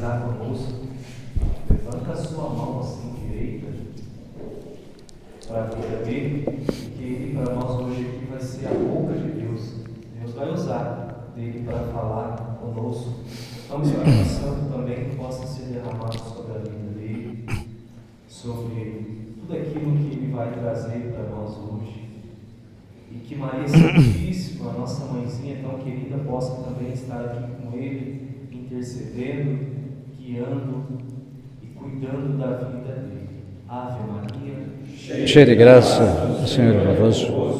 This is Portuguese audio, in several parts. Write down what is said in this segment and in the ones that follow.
está conosco, levanta a sua mão assim direita para a vida dele, porque ele para nós hoje aqui vai ser a boca de Deus. Deus vai usar dele para falar conosco. Então, o Espírito Santo também possa ser derramado sobre a vida dele, sobre tudo aquilo que ele vai trazer para nós hoje. E que Maria Santíssima, a nossa mãezinha tão querida, possa também estar aqui com ele, intercedendo, guiando e cuidando da vida dele. Ave Maria, cheia de graça, o Senhor é convosco.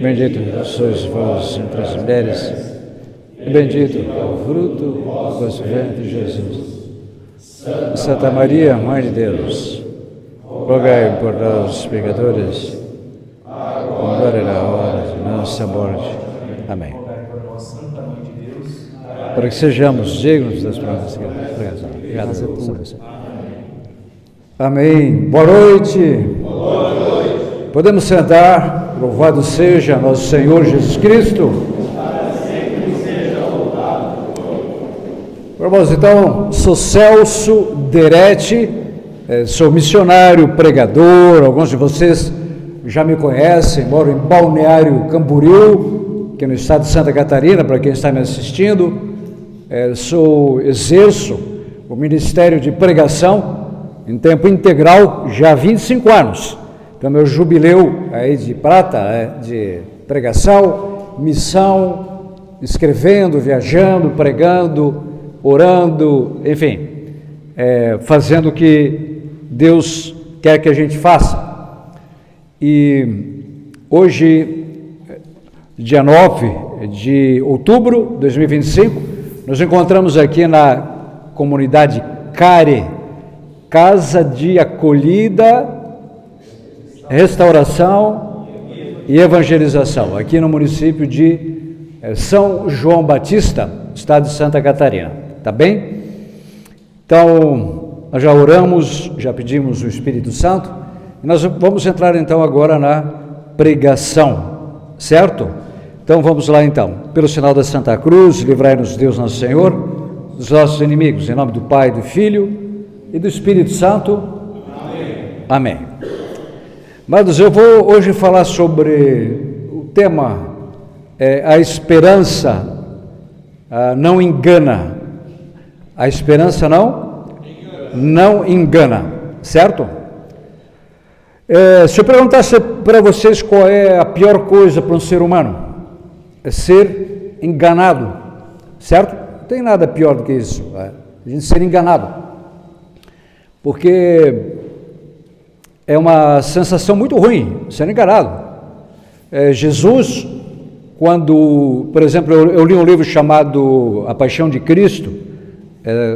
Bendito sois vós entre as mulheres, e bendito é o fruto do vosso ventre, Jesus. Santa Maria, Mãe de Deus, rogai por nós, pecadores, agora e na hora de nossa morte. Amém. Para que sejamos dignos das promessas que Deus. Obrigado, Senhor. Amém. Boa noite. Podemos sentar. Louvado seja nosso Senhor Jesus Cristo. Irmãos, então, sou Celso Deretti, sou missionário, pregador. Alguns de vocês já me conhecem, moro em Balneário Camboriú, que é no estado de Santa Catarina, para quem está me assistindo. Exerço o Ministério de Pregação em tempo integral já há 25 anos. Então, meu jubileu aí de prata, de pregação, missão, escrevendo, viajando, pregando, orando, enfim, fazendo o que Deus quer que a gente faça. E hoje, dia 9 de outubro de 2025, nos encontramos aqui na comunidade CARE, Casa de Acolhida, Restauração e Evangelização, aqui no município de São João Batista, estado de Santa Catarina, tá bem? Então, nós já oramos, já pedimos o Espírito Santo, e nós vamos entrar então agora na pregação, certo? Então vamos lá então, pelo sinal da Santa Cruz, livrai-nos Deus nosso Senhor, dos nossos inimigos, em nome do Pai, do Filho e do Espírito Santo. Amém. Amém. Mas eu vou hoje falar sobre o tema, a esperança não engana. A esperança não engana, certo? Se eu perguntasse para vocês qual é a pior coisa para um ser humano, é ser enganado, certo? Não tem nada pior do que isso, a gente ser enganado, porque é uma sensação muito ruim, ser enganado. Jesus, quando, por exemplo, eu li um livro chamado A Paixão de Cristo,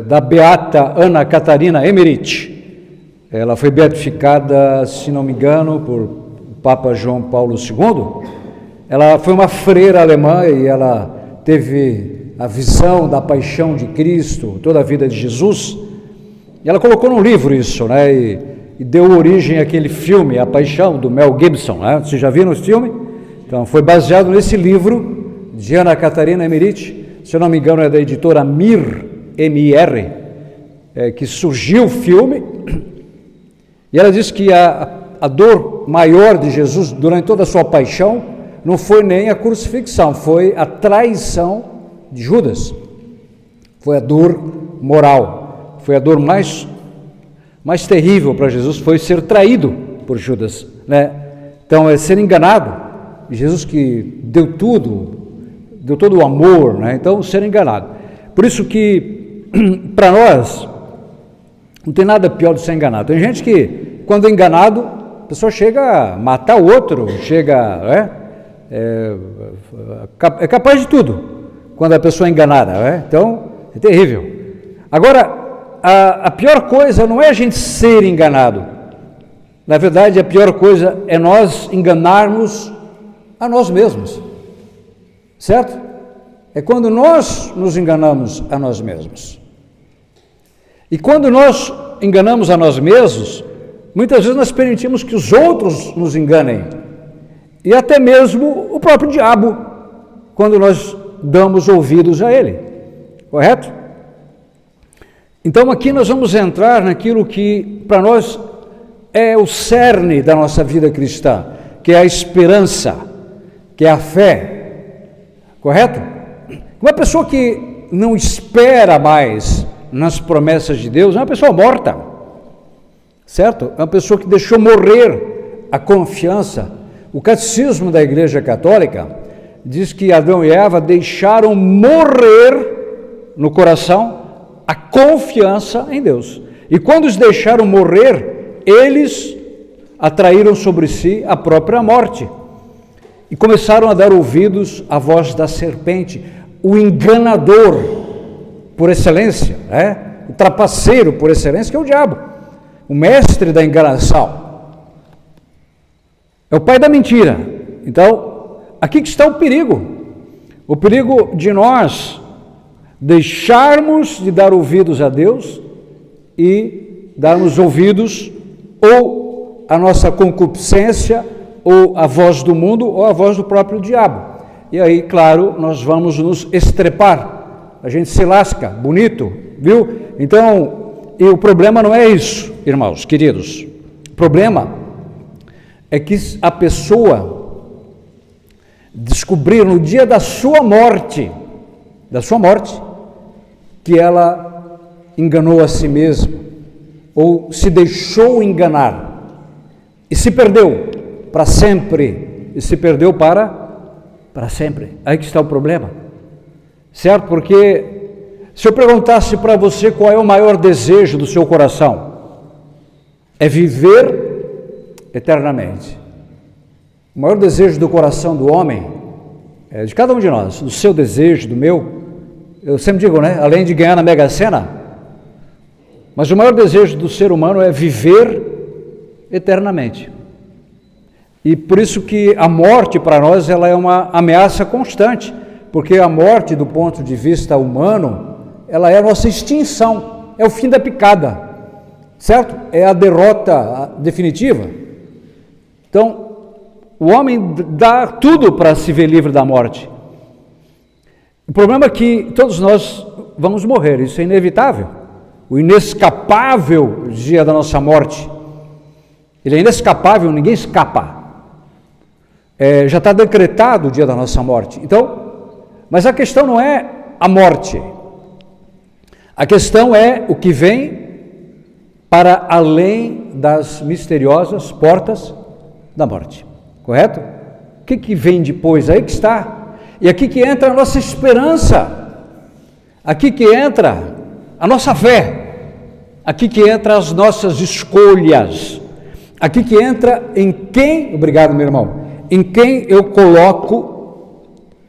da beata Ana Catarina Emmerich. Ela foi beatificada, se não me engano, por Papa João Paulo II. Ela foi uma freira alemã e ela teve a visão da paixão de Cristo, toda a vida de Jesus. E ela colocou num livro isso, né? E deu origem àquele filme, A Paixão, do Mel Gibson, né? Vocês já viram esse filme? Então, foi baseado nesse livro de Ana Catarina Emmerich, se eu não me engano é da editora Mir, M-I-R, que surgiu o filme, e ela diz que a dor maior de Jesus durante toda a sua paixão não foi nem a crucifixão, foi a traição de Judas, foi a dor moral, foi a dor mais terrível para Jesus, foi ser traído por Judas, né? Então, é ser enganado. Jesus que deu tudo, deu todo o amor, né? Então, ser enganado. Por isso que, para nós, não tem nada pior do que ser enganado. Tem gente que, quando é enganado, a pessoa chega a matar o outro, chega, é capaz de tudo, quando a pessoa é enganada, né? Então, é terrível. Agora, a pior coisa não é a gente ser enganado. Na verdade, a pior coisa é nós enganarmos a nós mesmos, certo? É quando nós nos enganamos a nós mesmos. E quando nós enganamos a nós mesmos, muitas vezes nós permitimos que os outros nos enganem. E até mesmo o próprio diabo, quando nós damos ouvidos a ele. Correto? Então aqui nós vamos entrar naquilo que para nós é o cerne da nossa vida cristã, que é a esperança, que é a fé, correto? Uma pessoa que não espera mais nas promessas de Deus é uma pessoa morta, certo? É uma pessoa que deixou morrer a confiança. O catecismo da Igreja Católica diz que Adão e Eva deixaram morrer no coração a confiança em Deus. E quando os deixaram morrer, eles atraíram sobre si a própria morte. E começaram a dar ouvidos à voz da serpente, o enganador por excelência, o trapaceiro por excelência, que é o diabo, o mestre da enganação. É o pai da mentira. Então, aqui que está o perigo de nós deixarmos de dar ouvidos a Deus e darmos ouvidos ou à nossa concupiscência, ou à voz do mundo, ou à voz do próprio diabo. E aí, claro, nós vamos nos estrepar, a gente se lasca, bonito, viu? Então, e o problema não é isso, irmãos, queridos. O problema é que a pessoa descobrir no dia da sua morte, que ela enganou a si mesma, ou se deixou enganar, e se perdeu para sempre, e se perdeu para sempre. Aí que está o problema, certo? Porque se eu perguntasse para você qual é o maior desejo do seu coração, é viver eternamente. O maior desejo do coração do homem, de cada um de nós, do seu desejo, do meu, eu sempre digo, além de ganhar na Mega Sena, mas o maior desejo do ser humano é viver eternamente. E por isso que a morte para nós ela é uma ameaça constante, porque a morte do ponto de vista humano, ela é a nossa extinção, é o fim da picada, certo? É a derrota definitiva. Então, o homem dá tudo para se ver livre da morte. O problema é que todos nós vamos morrer, isso é inevitável. O inescapável dia da nossa morte, ele é inescapável, ninguém escapa. Já está decretado o dia da nossa morte. Então, mas a questão não é a morte. A questão é o que vem para além das misteriosas portas da morte. Correto? O que vem depois? Aí que está. E aqui que entra a nossa esperança. Aqui que entra a nossa fé. Aqui que entra as nossas escolhas. Aqui que entra em quem, obrigado meu irmão, em quem eu coloco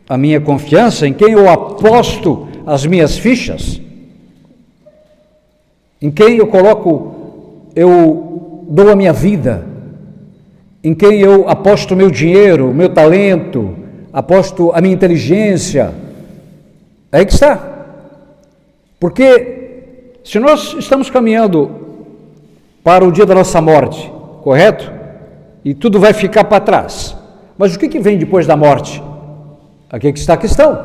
a minha confiança, em quem eu aposto as minhas fichas, em quem eu dou a minha vida, em quem eu aposto o meu dinheiro, o meu talento, aposto a minha inteligência. É aí que está. Porque se nós estamos caminhando para o dia da nossa morte, correto? E tudo vai ficar para trás. Mas o que vem depois da morte? Aqui que está a questão.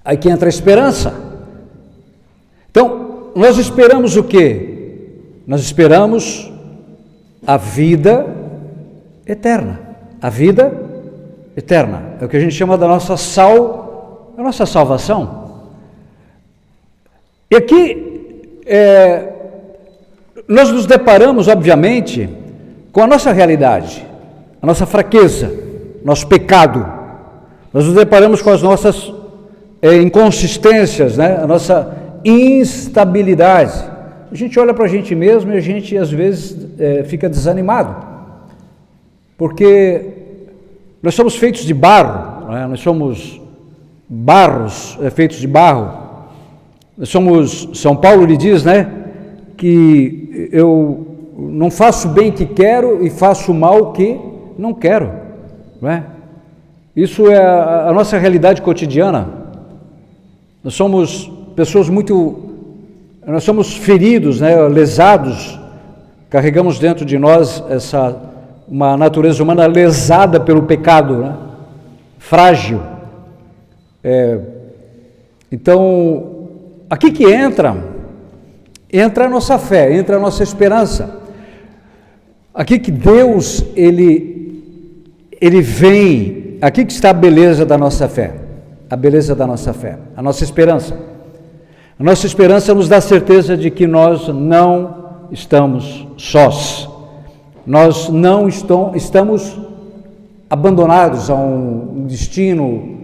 Aí que entra a esperança. Então, nós esperamos o quê? Nós esperamos a vida eterna. A vida eterna. É o que a gente chama da nossa salvação. E aqui, nós nos deparamos, obviamente, com a nossa realidade, a nossa fraqueza, nosso pecado. Nós nos deparamos com as nossas inconsistências, a nossa instabilidade. A gente olha para a gente mesmo e a gente, às vezes, fica desanimado, porque nós somos feitos de barro, nós somos barros feitos de barro. Nós somos, São Paulo lhe diz, que eu não faço bem que quero e faço mal que não quero, Isso é a nossa realidade cotidiana. Nós somos pessoas nós somos feridos, lesados, carregamos dentro de nós uma natureza humana lesada pelo pecado, frágil. Então, aqui que entra entra a nossa fé, entra a nossa esperança. Aqui que Deus, Ele vem, aqui que está a beleza da nossa fé, a beleza da nossa fé, a nossa esperança. A nossa esperança nos dá certeza de que nós não estamos sós, nós não estamos abandonados a um destino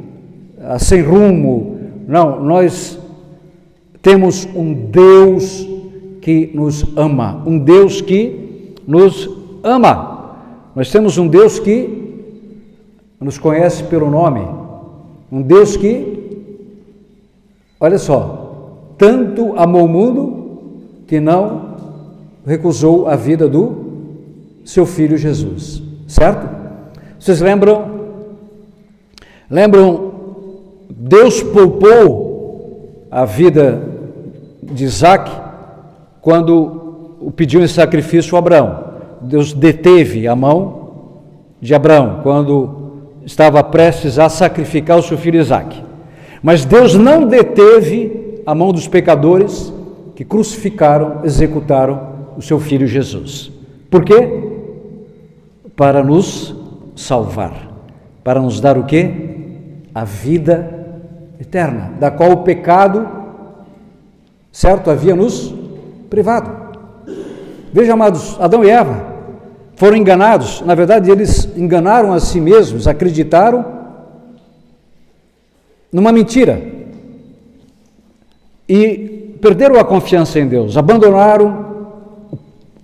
sem rumo. Não, nós temos um Deus que nos ama, um Deus que nos ama. Nós temos um Deus que nos conhece pelo nome, um Deus que, olha só, tanto amou o mundo que não recusou a vida do seu Filho Jesus, certo? Vocês lembram, Deus poupou a vida de Isaac quando o pediu em sacrifício a Abraão. Deus deteve a mão de Abraão quando estava prestes a sacrificar o seu filho Isaac. Mas Deus não deteve a mão dos pecadores que crucificaram, executaram o seu filho Jesus. Por quê? Para nos salvar, para nos dar o quê? A vida eterna, da qual o pecado, certo, havia nos privado. Veja, amados, Adão e Eva foram enganados. Na verdade, eles enganaram a si mesmos, acreditaram numa mentira e perderam a confiança em Deus, abandonaram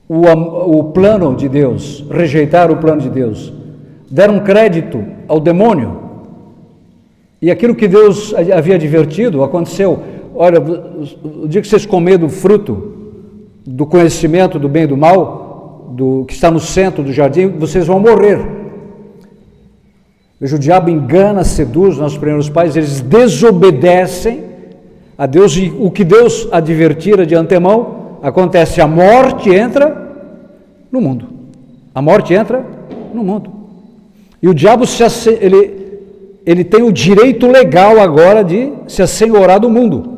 o plano de Deus, rejeitaram o plano de Deus, deram crédito ao demônio, e aquilo que Deus havia advertido aconteceu. Olha, o dia que vocês comerem do fruto do conhecimento do bem e do mal, do que está no centro do jardim, vocês vão morrer. Veja, o diabo engana, seduz nossos primeiros pais, eles desobedecem a Deus, e o que Deus advertira de antemão acontece. A morte entra no mundo. A morte entra no mundo. E o diabo ele tem o direito legal agora de se assenhorar do mundo.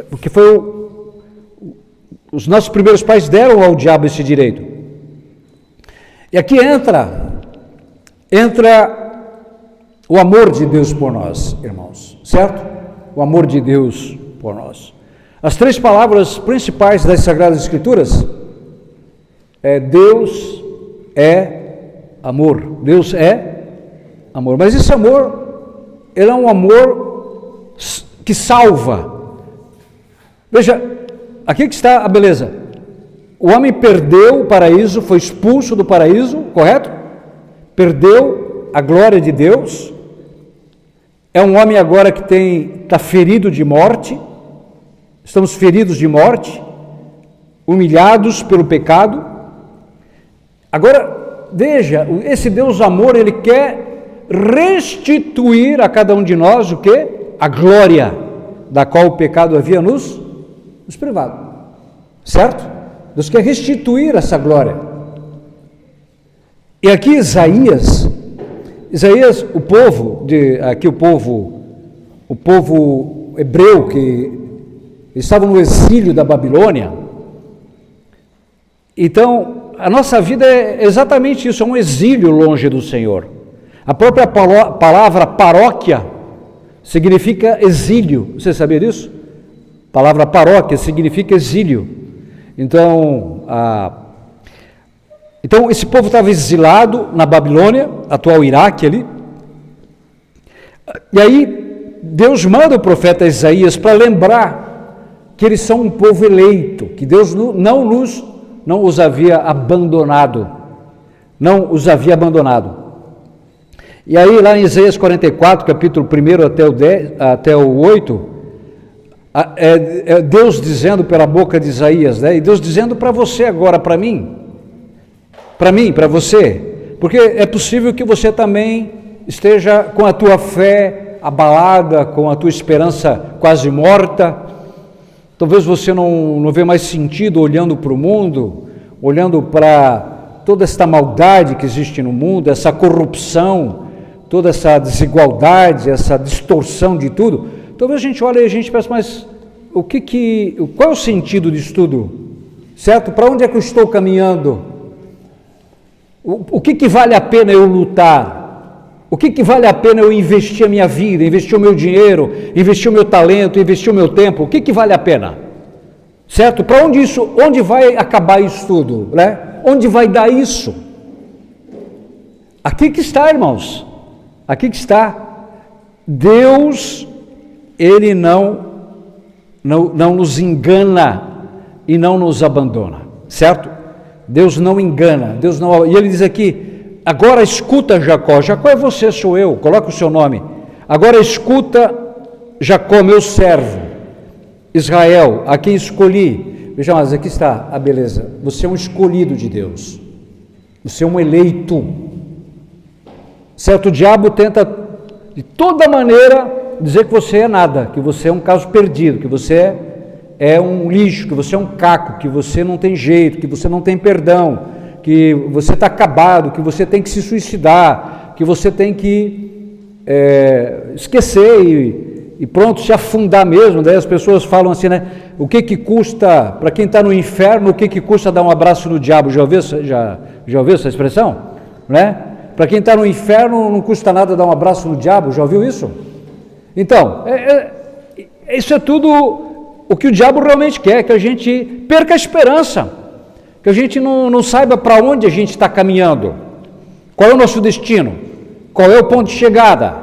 Porque os nossos primeiros pais deram ao diabo esse direito. E aqui entra o amor de Deus por nós, irmãos, certo? O amor de Deus por nós. As três palavras principais das Sagradas Escrituras é Deus é amor. Deus é amor. Mas esse amor, ele é um amor que salva. Veja, aqui que está a beleza. O homem perdeu o paraíso, foi expulso do paraíso, correto? Perdeu a glória de Deus. É um homem agora que está ferido de morte. Estamos feridos de morte, humilhados pelo pecado. Agora, veja, esse Deus amor, Ele quer restituir a cada um de nós o quê? A glória da qual o pecado havia nos privado, certo? Deus quer restituir essa glória. E aqui Isaías, o povo hebreu que estavam no exílio da Babilônia. Então, a nossa vida é exatamente isso, é um exílio longe do Senhor. A própria palavra paróquia significa exílio. Você sabia disso? A palavra paróquia significa exílio. Então esse povo estava exilado na Babilônia, atual Iraque ali. E aí Deus manda o profeta Isaías para lembrar que eles são um povo eleito, que Deus não os havia abandonado, E aí lá em Isaías 44, capítulo 1 até o 8, é Deus dizendo pela boca de Isaías, né? E Deus dizendo para você agora, para mim, para você, porque é possível que você também esteja com a tua fé abalada, com a tua esperança quase morta. Talvez você não vê mais sentido olhando para o mundo, olhando para toda esta maldade que existe no mundo, essa corrupção, toda essa desigualdade, essa distorção de tudo. Talvez a gente olhe e a gente pense, mas qual é o sentido disso tudo? Certo? Para onde é que eu estou caminhando? O que vale a pena eu lutar? O que vale a pena eu investir a minha vida, investir o meu dinheiro, investir o meu talento, investir o meu tempo? O que vale a pena? Certo? Para onde vai acabar isso tudo? Né? Onde vai dar isso? Aqui que está, irmãos. Aqui que está. Deus, Ele não nos engana e não nos abandona, certo? Deus não engana, e Ele diz aqui, agora escuta Jacó é você, sou eu, coloca o seu nome, agora escuta Jacó, meu servo, Israel, a quem escolhi. Veja, mas aqui está a beleza, você é um escolhido de Deus, você é um eleito, certo? O diabo tenta de toda maneira dizer que você é nada, que você é um caso perdido, que você é um lixo, que você é um caco, que você não tem jeito, que você não tem perdão, que você está acabado, que você tem que se suicidar, que você tem que esquecer e pronto, se afundar mesmo. Daí as pessoas falam assim, né? O que custa, para quem está no inferno, o que custa dar um abraço no diabo? Já ouviu essa expressão? Né? Para quem está no inferno, não custa nada dar um abraço no diabo, já ouviu isso? Então, isso é tudo o que o diabo realmente quer, que a gente perca a esperança, que a gente não saiba para onde a gente está caminhando, qual é o nosso destino, qual é o ponto de chegada,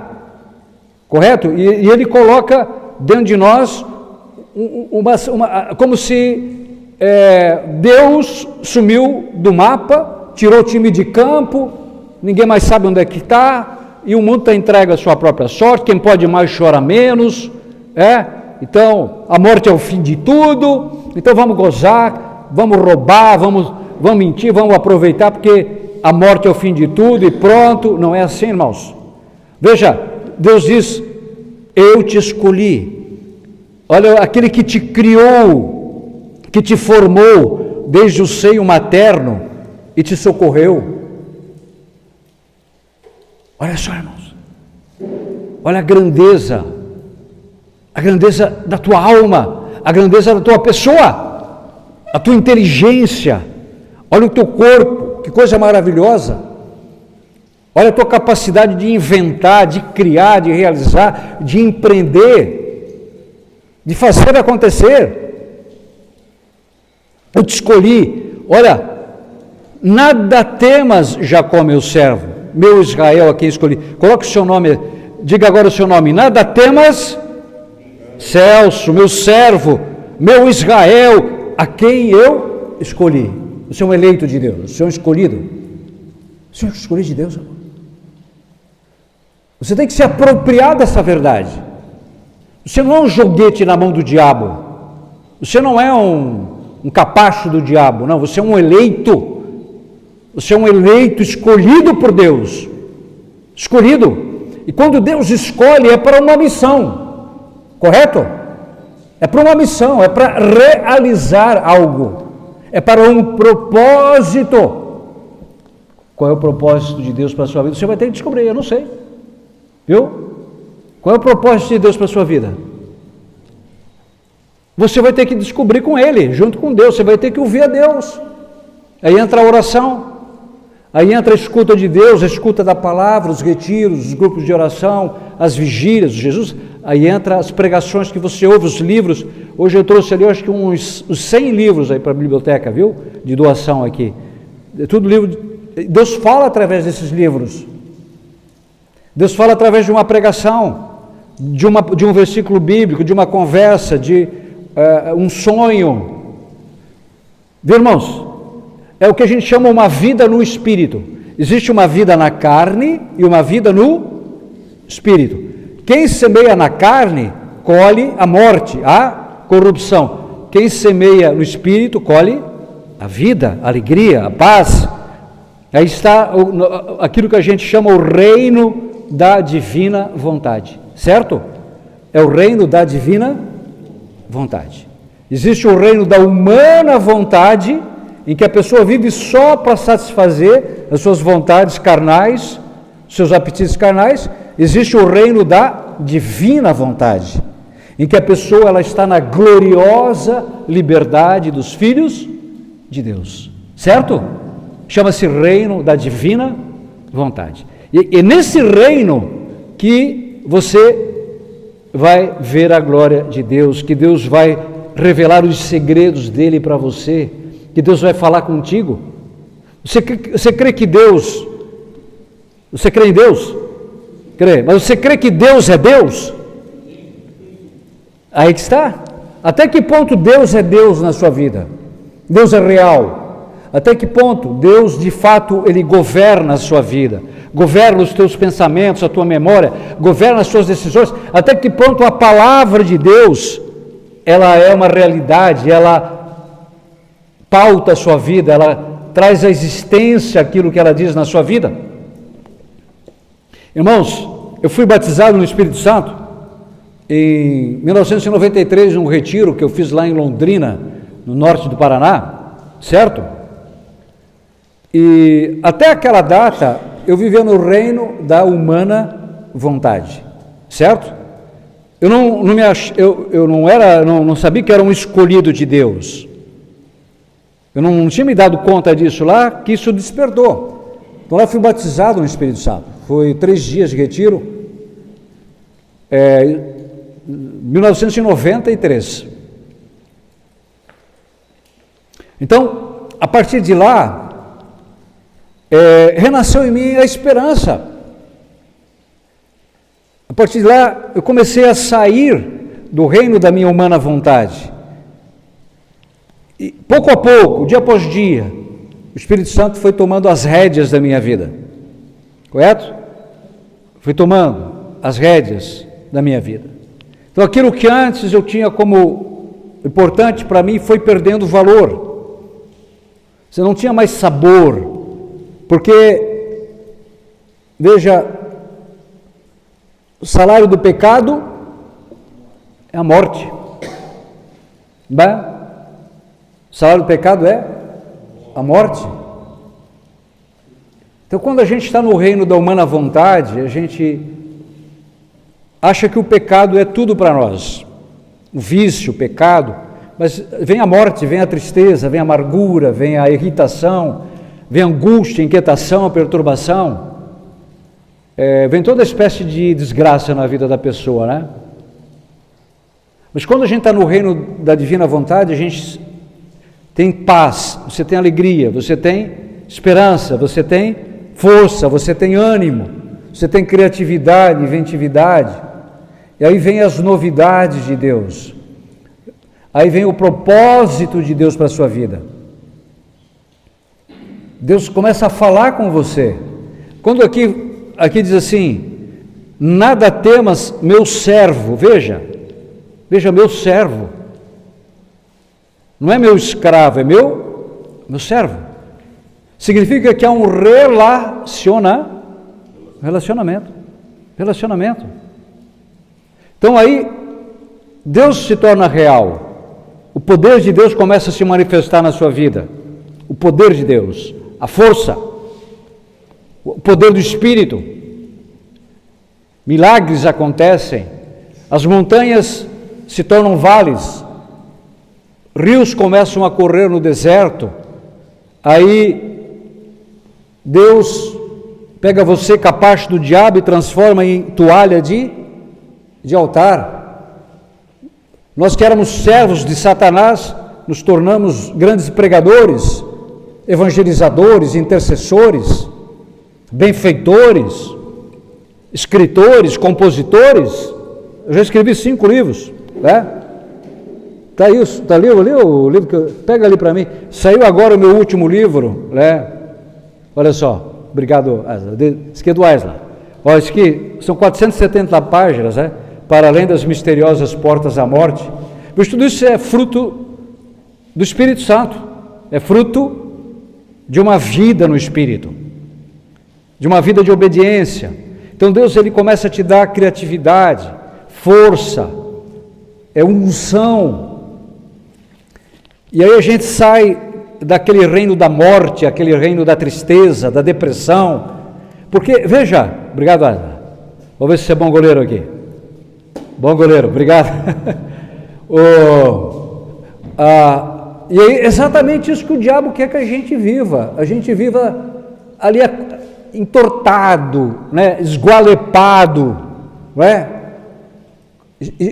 correto? E ele coloca dentro de nós como se Deus sumiu do mapa, tirou o time de campo, ninguém mais sabe onde é que está, e o mundo está entregue à sua própria sorte, quem pode mais chora menos, então a morte é o fim de tudo, então vamos gozar, vamos roubar, vamos mentir, vamos aproveitar, porque a morte é o fim de tudo e pronto. Não é assim, irmãos. Veja, Deus diz, eu te escolhi, olha, aquele que te criou, que te formou desde o seio materno e te socorreu. Olha só, irmãos, olha a grandeza da tua alma, a grandeza da tua pessoa, a tua inteligência, olha o teu corpo, que coisa maravilhosa, olha a tua capacidade de inventar, de criar, de realizar, de empreender, de fazer acontecer. Eu te escolhi, olha, nada temas, Jacó, meu servo, meu Israel, a quem escolhi. Coloque o seu nome, diga agora o seu nome, nada temas, Celso, meu servo, meu Israel, a quem eu escolhi. Você é um eleito de Deus, você é um escolhido. Você é um escolhido de Deus, irmão. Você tem que se apropriar dessa verdade. Você não é um joguete na mão do diabo. Você não é um capacho do diabo, não. Você é um eleito. Você é um eleito escolhido por Deus. Escolhido. E quando Deus escolhe é para uma missão. Correto? É para uma missão, é para realizar algo, é para um propósito. Qual é o propósito de Deus para a sua vida? Você vai ter que descobrir, eu não sei. Viu? Qual é o propósito de Deus para a sua vida? Você vai ter que descobrir com Ele, junto com Deus, você vai ter que ouvir a Deus. Aí entra a oração, aí entra a escuta de Deus, a escuta da palavra, os retiros, os grupos de oração, as vigílias de Jesus. Aí entra as pregações que você ouve, os livros. Hoje eu trouxe ali, acho que uns 100 livros aí para a biblioteca, viu? De doação aqui. Tudo livro. Deus fala através desses livros. Deus fala através de uma pregação, de um versículo bíblico, de uma conversa, de um sonho. Viu, irmãos? É o que a gente chama uma vida no espírito. Existe uma vida na carne e uma vida no espírito. Quem semeia na carne, colhe a morte, a corrupção. Quem semeia no espírito, colhe a vida, a alegria, a paz. Aí está aquilo que a gente chama o reino da divina vontade, certo? É o reino da divina vontade. Existe o reino da humana vontade, em que a pessoa vive só para satisfazer as suas vontades carnais, seus apetites carnais. Existe o reino da divina vontade, em que a pessoa ela está na gloriosa liberdade dos filhos de Deus, certo? Chama-se reino da divina vontade. E nesse reino que você vai ver a glória de Deus, que Deus vai revelar os segredos dele para você, que Deus vai falar contigo. Você crê que Deus, você crê em Deus? Crê, mas você crê que Deus é Deus? Aí que está. Até que ponto Deus é Deus na sua vida? Deus é real. Até que ponto Deus, de fato, Ele governa a sua vida, governa os teus pensamentos, a tua memória, governa as suas decisões. Até que ponto a palavra de Deus, ela é uma realidade, ela pauta a sua vida, ela traz à existência aquilo que ela diz na sua vida. Irmãos, eu fui batizado no Espírito Santo em 1993, num retiro que eu fiz lá em Londrina, no norte do Paraná, certo? E até aquela data eu vivia no reino da humana vontade, certo? Eu não sabia que era um escolhido de Deus. Eu não tinha me dado conta disso lá, que isso despertou. Então lá eu fui batizado no Espírito Santo. Foi 3 dias de retiro, 1993. Então, a partir de lá, renasceu em mim a esperança. A partir de lá, eu comecei a sair do reino da minha humana vontade. E pouco a pouco, dia após dia, o Espírito Santo foi tomando as rédeas da minha vida. Correto? Foi tomando as rédeas da minha vida. Então, aquilo que antes eu tinha como importante para mim foi perdendo valor. Você não tinha mais sabor. Porque, veja, o salário do pecado é a morte. Bem, o salário do pecado é a morte. Então, quando a gente está no reino da humana vontade, a gente acha que o pecado é tudo para nós. O vício, o pecado, mas vem a morte, vem a tristeza, vem a amargura, vem a irritação, vem a angústia, a inquietação, a perturbação, vem toda espécie de desgraça na vida da pessoa, né? Mas quando a gente está no reino da divina vontade, a gente tem paz, você tem alegria, você tem esperança, você tem força, você tem ânimo, você tem criatividade, inventividade, e aí vem as novidades de Deus, aí vem o propósito de Deus para a sua vida. Deus começa a falar com você. Quando aqui diz assim, nada temas, meu servo, veja, meu servo, não é meu escravo, é meu servo. Significa que há um relacionamento. Então aí, Deus se torna real, o poder de Deus começa a se manifestar na sua vida, o poder de Deus, a força, o poder do Espírito, milagres acontecem, as montanhas se tornam vales, rios começam a correr no deserto, aí Deus pega você, capacho do diabo, e transforma em toalha de altar. Nós que éramos servos de Satanás, nos tornamos grandes pregadores, evangelizadores, intercessores, benfeitores, escritores, compositores. Eu já escrevi 5 livros, né? Está ali o livro que pega ali para mim. Saiu agora o meu último livro, né? Olha só, obrigado, esse aqui é do Aisla. Olha, isso aqui são 470 páginas, né? Para além das misteriosas portas à morte. Mas tudo isso é fruto do Espírito Santo, é fruto de uma vida no Espírito, de uma vida de obediência. Então Deus, Ele começa a te dar criatividade, força, unção. E aí a gente sai daquele reino da morte, aquele reino da tristeza, da depressão. Porque, veja, obrigado, Adla. Vou ver se você é bom goleiro aqui. Bom goleiro, obrigado. E é exatamente isso que o diabo quer que a gente viva. A gente viva ali entortado, né? Esgualepado, não é?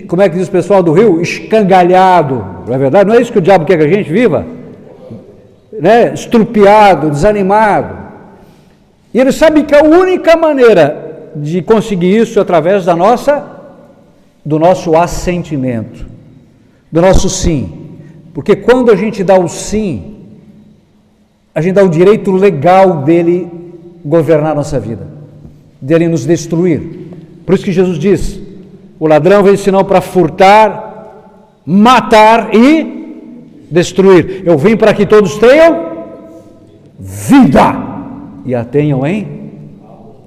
Como é que diz o pessoal do Rio? Escangalhado, não é verdade? Não é isso que o diabo quer que a gente viva? Né? Estrupiado, desanimado. E ele sabe que a única maneira de conseguir isso é através do nosso assentimento, do nosso sim. Porque quando a gente dá o sim, a gente dá o direito legal dele governar a nossa vida, dele nos destruir. Por isso que Jesus diz: o ladrão vem senão para furtar, matar e destruir. Eu vim para que todos tenham vida e a tenham em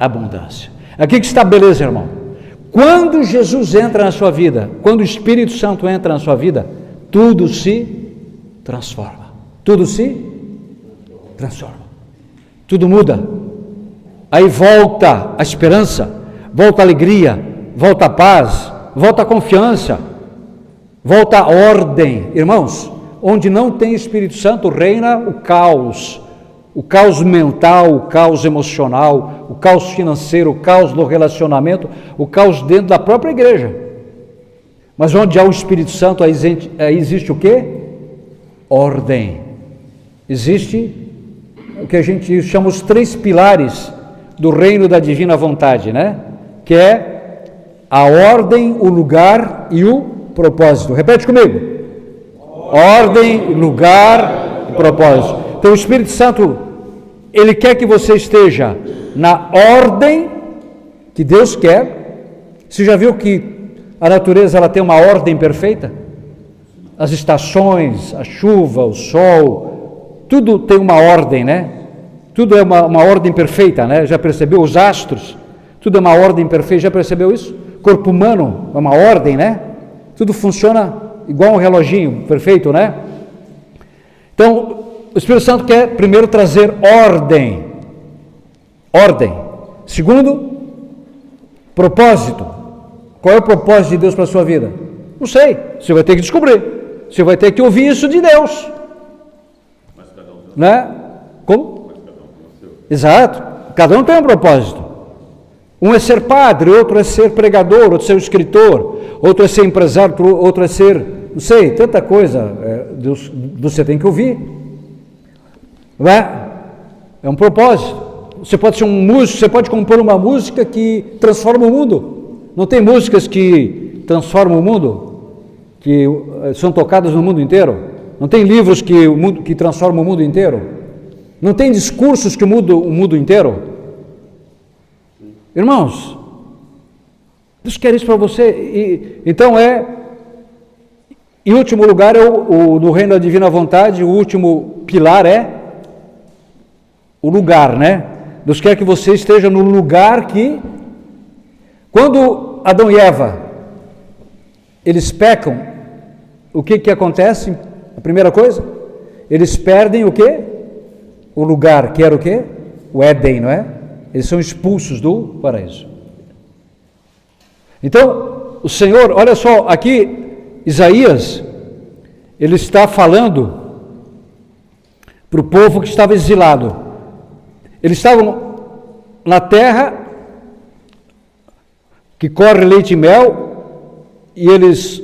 abundância. Aqui que está a beleza, irmão. Quando Jesus entra na sua vida, quando o Espírito Santo entra na sua vida, tudo se transforma. Tudo se transforma. Tudo muda. Aí volta a esperança, volta a alegria, volta a paz, volta a confiança, volta a ordem. Irmãos, onde não tem Espírito Santo reina o caos mental, o caos emocional, o caos financeiro, o caos no relacionamento, o caos dentro da própria igreja. Mas onde há o Espírito Santo, aí existe o quê? Ordem. Existe o que a gente chama os 3 pilares do reino da divina vontade, né? Que é a ordem, o lugar e o propósito. Repete comigo. Ordem, lugar e propósito. Então o Espírito Santo, ele quer que você esteja na ordem que Deus quer. Você já viu que a natureza ela tem uma ordem perfeita? As estações, a chuva, o sol, tudo tem uma ordem, né? Tudo é uma ordem perfeita, né? Já percebeu? Os astros, tudo é uma ordem perfeita, já percebeu isso? O corpo humano é uma ordem, né? Tudo funciona igual um reloginho, perfeito, né? Então, o Espírito Santo quer primeiro trazer ordem. Ordem. Segundo, propósito. Qual é o propósito de Deus para a sua vida? Não sei, você vai ter que descobrir. Você vai ter que ouvir isso de Deus. Mas cada um tem né? Como? Mas cada um tem o seu. Exato. Cada um tem um propósito. Um é ser padre, outro é ser pregador, outro é ser escritor, outro é ser empresário, outro é ser, não sei, tanta coisa. Você tem que ouvir. Não é? É um propósito. Você pode ser um músico, você pode compor uma música que transforma o mundo. Não tem músicas que transformam o mundo, que são tocadas no mundo inteiro? Não tem livros que transformam o mundo inteiro? Não tem discursos que mudam o mundo inteiro? Irmãos, Deus quer isso para você. Então em último lugar, no reino da divina vontade, o último pilar é o lugar, né? Deus quer que você esteja no lugar que, quando Adão e Eva, eles pecam, o que acontece? A primeira coisa, eles perdem o quê? O lugar, que era o quê? O Éden, não é? Eles são expulsos do paraíso. Então, o Senhor, olha só, aqui, Isaías, ele está falando para o povo que estava exilado. Eles estavam na terra que corre leite e mel, e eles,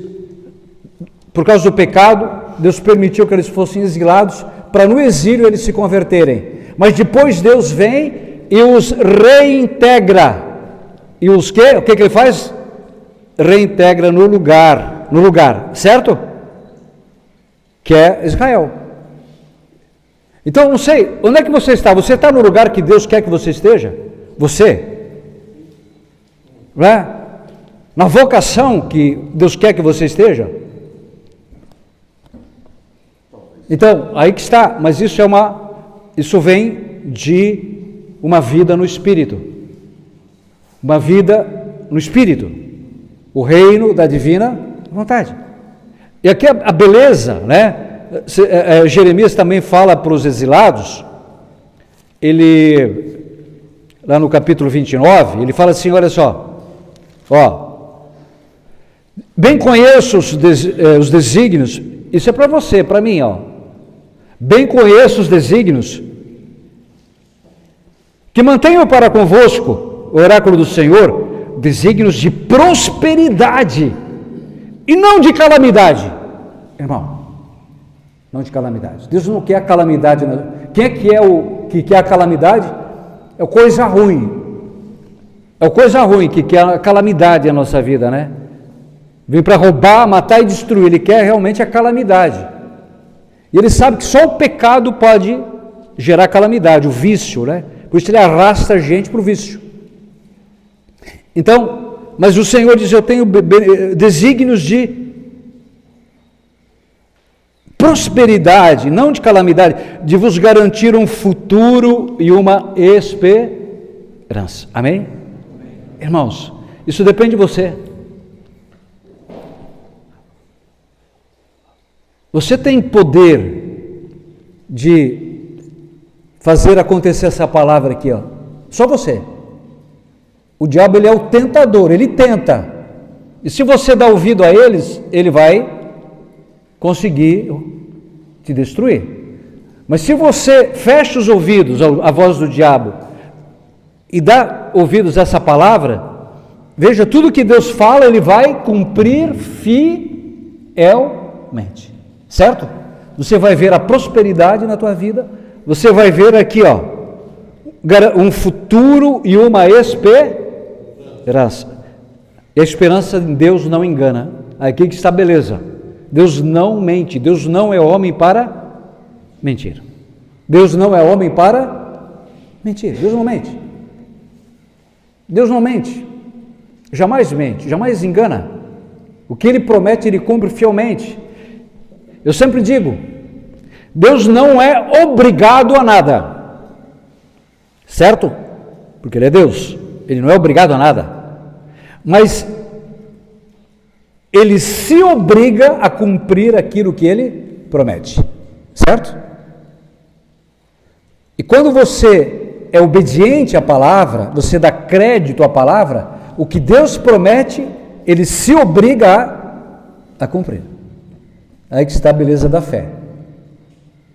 por causa do pecado, Deus permitiu que eles fossem exilados, para no exílio eles se converterem. Mas depois Deus vem e os reintegra. E os quê? O que ele faz? Reintegra no lugar, certo? Que é Israel. Então, não sei, onde é que você está? Você está no lugar que Deus quer que você esteja? Você? Não é? Na vocação que Deus quer que você esteja? Então, aí que está, mas isso vem de uma vida no Espírito. Uma vida no Espírito. O reino da divina vontade. E aqui a beleza, né? Jeremias também fala para os exilados, ele, lá no capítulo 29, ele fala assim, olha só, Bem conheço os desígnios, isso é para você, para mim, ó. Bem conheço os desígnios que mantenho para convosco, o oráculo do Senhor, desígnios de prosperidade e não de calamidade. Irmão, não de calamidade. Deus não quer a calamidade. Quem é que quer a calamidade? É o coisa ruim. É o coisa ruim que quer a calamidade na nossa vida, né? Vem para roubar, matar e destruir. Ele quer realmente a calamidade. E ele sabe que só o pecado pode gerar calamidade, o vício, né? Por isso ele arrasta a gente para o vício. Então, mas o Senhor diz, eu tenho desígnios de prosperidade, não de calamidade, de vos garantir um futuro e uma esperança. Amém? Irmãos, isso depende de você. Você tem poder de fazer acontecer essa palavra aqui, ó. Só você. O diabo, ele é o tentador, ele tenta. E se você dá ouvido a eles, ele vai conseguir te destruir. Mas se você fecha os ouvidos à voz do diabo e dá ouvidos a essa palavra, veja, tudo que Deus fala, ele vai cumprir fielmente. Certo? Você vai ver a prosperidade na tua vida, você vai ver aqui, ó, um futuro e uma esperança. E a esperança em Deus não engana. Aqui que está a beleza. Deus não mente, Deus não é homem para mentir. Deus não é homem para mentir, Deus não mente. Deus não mente, jamais mente, jamais engana. O que Ele promete, Ele cumpre fielmente. Eu sempre digo, Deus não é obrigado a nada, certo? Porque Ele é Deus, Ele não é obrigado a nada, mas Ele se obriga a cumprir aquilo que Ele promete, certo? E quando você é obediente à palavra, você dá crédito à palavra, o que Deus promete, Ele se obriga a cumprir. Aí que está a beleza da fé,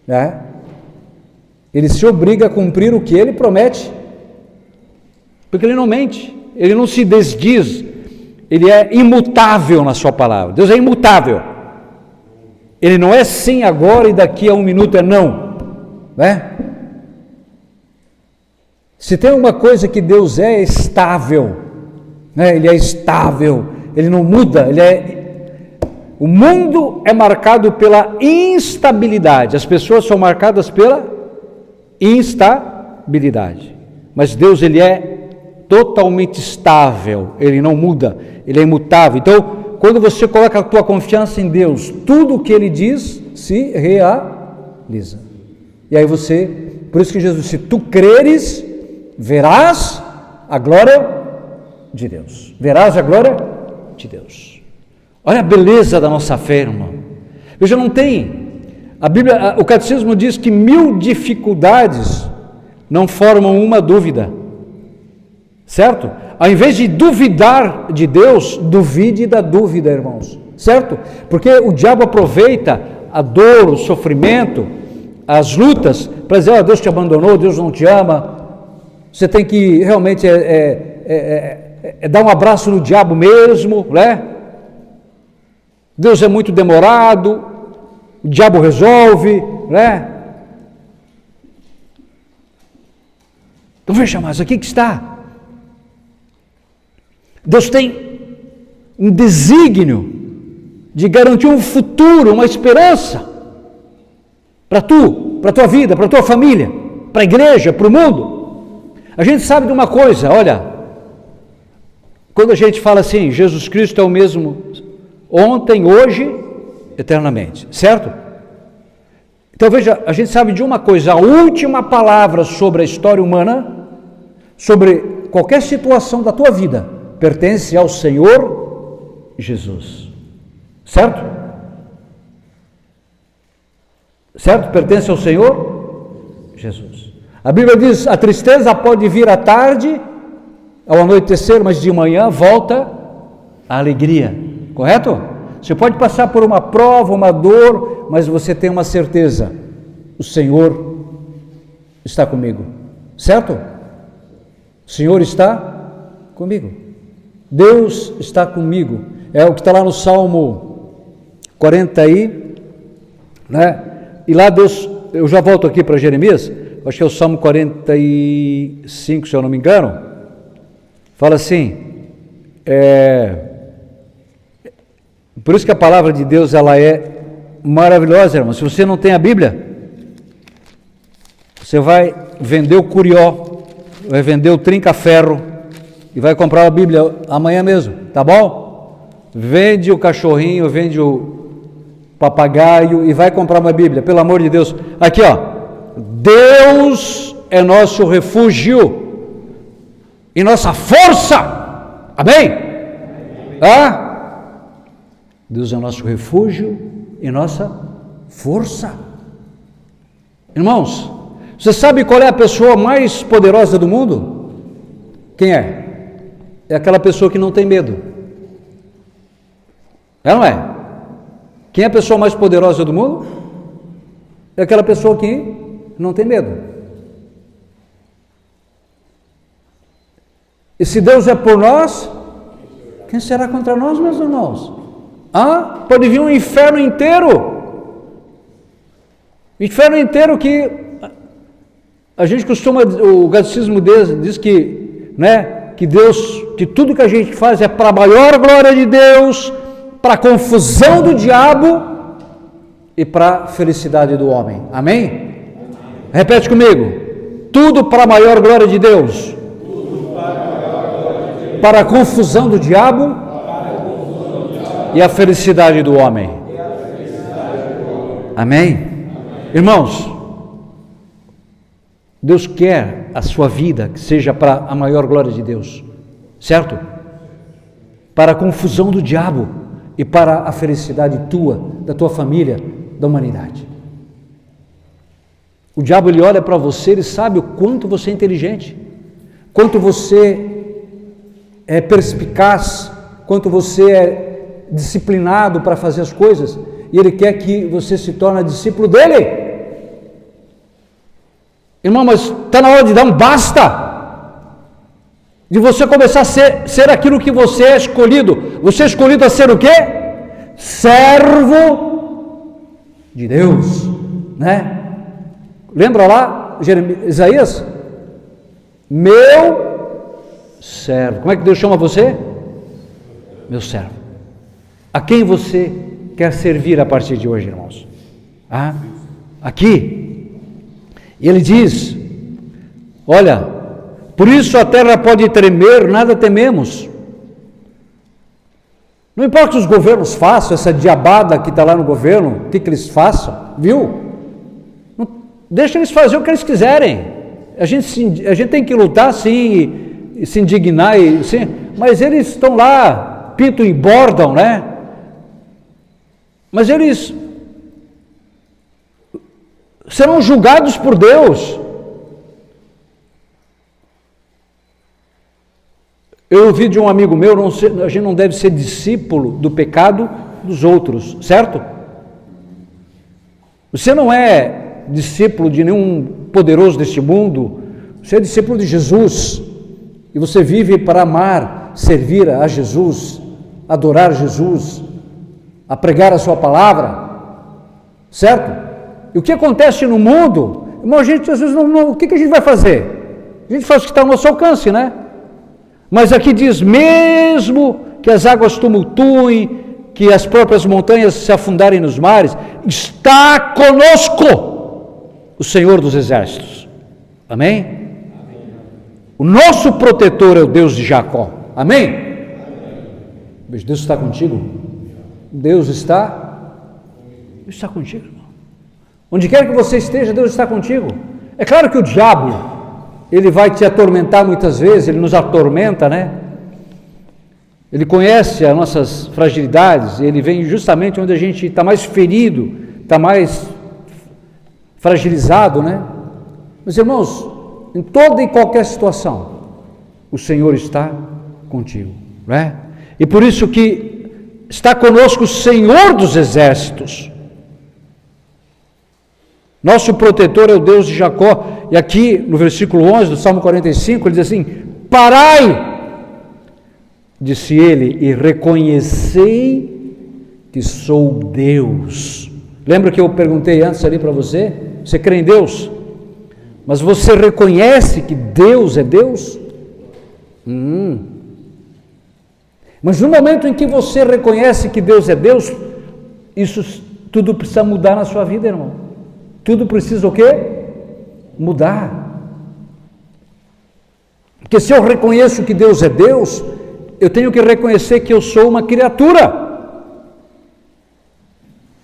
né? Ele se obriga a cumprir o que Ele promete, porque Ele não mente, Ele não se desdiz, Ele é imutável na sua palavra. Deus é imutável, Ele não é sim agora e daqui a um minuto é não, né? Se tem uma coisa que Deus é estável, né? Ele é estável, Ele não muda, O mundo é marcado pela instabilidade, as pessoas são marcadas pela instabilidade, mas Deus, Ele é totalmente estável, Ele não muda, Ele é imutável. Então, quando você coloca a tua confiança em Deus, tudo o que Ele diz se realiza. E aí por isso que Jesus disse, tu creres, verás a glória de Deus. Verás a glória de Deus. Olha a beleza da nossa fé, irmão. Veja, não tem. A Bíblia, o catecismo diz que 1000 dificuldades não formam uma dúvida. Certo? Ao invés de duvidar de Deus, duvide da dúvida, irmãos. Certo? Porque o diabo aproveita a dor, o sofrimento, as lutas, para dizer, Deus te abandonou, Deus não te ama. Você tem que realmente dar um abraço no diabo mesmo, né? Deus é muito demorado, o diabo resolve, né? Então veja, mas aqui que está. Deus tem um desígnio de garantir um futuro, uma esperança para tu, para a tua vida, para a tua família, para a igreja, para o mundo. A gente sabe de uma coisa, olha, quando a gente fala assim, Jesus Cristo é o mesmo ontem, hoje, eternamente, certo? Então veja, a gente sabe de uma coisa, a última palavra sobre a história humana, sobre qualquer situação da tua vida, pertence ao Senhor Jesus, certo? Certo? Pertence ao Senhor Jesus. A Bíblia diz, a tristeza pode vir à tarde, ao anoitecer, mas de manhã volta a alegria. correto? Você pode passar por uma prova, uma dor, mas você tem uma certeza: o Senhor está comigo, certo? O Senhor está comigo, Deus está comigo, é o que está lá no Salmo 40 aí, né? E lá Deus, eu já volto aqui para Jeremias, acho que é o Salmo 45, se eu não me engano, fala assim, por isso que a palavra de Deus, ela é maravilhosa, irmão. Se você não tem a Bíblia, você vai vender o curió, vai vender o trinca-ferro e vai comprar a Bíblia amanhã mesmo, tá bom? Vende o cachorrinho, vende o papagaio e vai comprar uma Bíblia, pelo amor de Deus. Aqui, ó, Deus é nosso refúgio e nossa força, amém? Deus é nosso refúgio e nossa força. Irmãos, você sabe qual é a pessoa mais poderosa do mundo? Quem é? É aquela pessoa que não tem medo. É ou não é? Quem é a pessoa mais poderosa do mundo? É aquela pessoa que não tem medo. E se Deus é por nós, quem será contra nós, meus irmãos? Pode vir um inferno inteiro. Inferno inteiro que a gente costuma, o catecismo diz que, né, que Deus, que tudo que a gente faz é para a maior glória de Deus, para a confusão do diabo e para a felicidade do homem. Amém? Repete comigo. Tudo para a maior glória de Deus. Para a confusão do diabo e a felicidade do homem. Amém? Irmãos, Deus quer a sua vida que seja para a maior glória de Deus, certo? Para a confusão do diabo e para a felicidade tua, da tua família, da humanidade. O diabo, ele olha para você, ele sabe o quanto você é inteligente, quanto você é perspicaz, quanto você é disciplinado para fazer as coisas, e ele quer que você se torne discípulo dele. Irmão, mas está na hora de dar um basta, de você começar a ser aquilo que você é escolhido. Você é escolhido a ser o quê? Servo de Deus, né? Lembra lá, Isaías? Meu servo. Como é que Deus chama você? Meu servo. A quem você quer servir a partir de hoje, irmãos? Aqui. E ele diz, olha, por isso a terra pode tremer, nada tememos. Não importa o que os governos façam, essa diabada que está lá no governo, o que eles façam, viu? Não, deixa eles fazer o que eles quiserem. A gente tem que lutar sim, e se indignar, sim, mas eles estão lá, pitam e bordam, né? Mas eles serão julgados por Deus. Eu ouvi de um amigo meu, a gente não deve ser discípulo do pecado dos outros, certo? Você não é discípulo de nenhum poderoso deste mundo, você é discípulo de Jesus, e você vive para amar, servir a Jesus, adorar Jesus, a pregar a sua palavra, certo? E o que acontece no mundo, irmão, a gente às vezes o que a gente vai fazer? A gente faz o que está ao nosso alcance, né? Mas aqui diz, mesmo que as águas tumultuem, que as próprias montanhas se afundarem nos mares, está conosco o Senhor dos Exércitos. Amém? Amém. O nosso protetor é o Deus de Jacó. Amém? Amém. Deus está contigo? Deus está contigo, irmão. Onde quer que você esteja, Deus está contigo. É claro que o diabo, ele vai te atormentar muitas vezes, ele nos atormenta, né? Ele conhece as nossas fragilidades, ele vem justamente onde a gente está mais ferido, está mais fragilizado, né? Mas, irmãos, em toda e qualquer situação, o Senhor está contigo, né? E por isso que está conosco o Senhor dos exércitos. Nosso protetor é o Deus de Jacó. E aqui no versículo 11 do Salmo 45, ele diz assim: parai, disse ele, e reconhecei que sou Deus. Lembra que eu perguntei antes ali para você? Você crê em Deus? Mas você reconhece que Deus é Deus? Mas no momento em que você reconhece que Deus é Deus, isso tudo precisa mudar na sua vida, irmão. Tudo precisa o quê? Mudar. Porque se eu reconheço que Deus é Deus, eu tenho que reconhecer que eu sou uma criatura,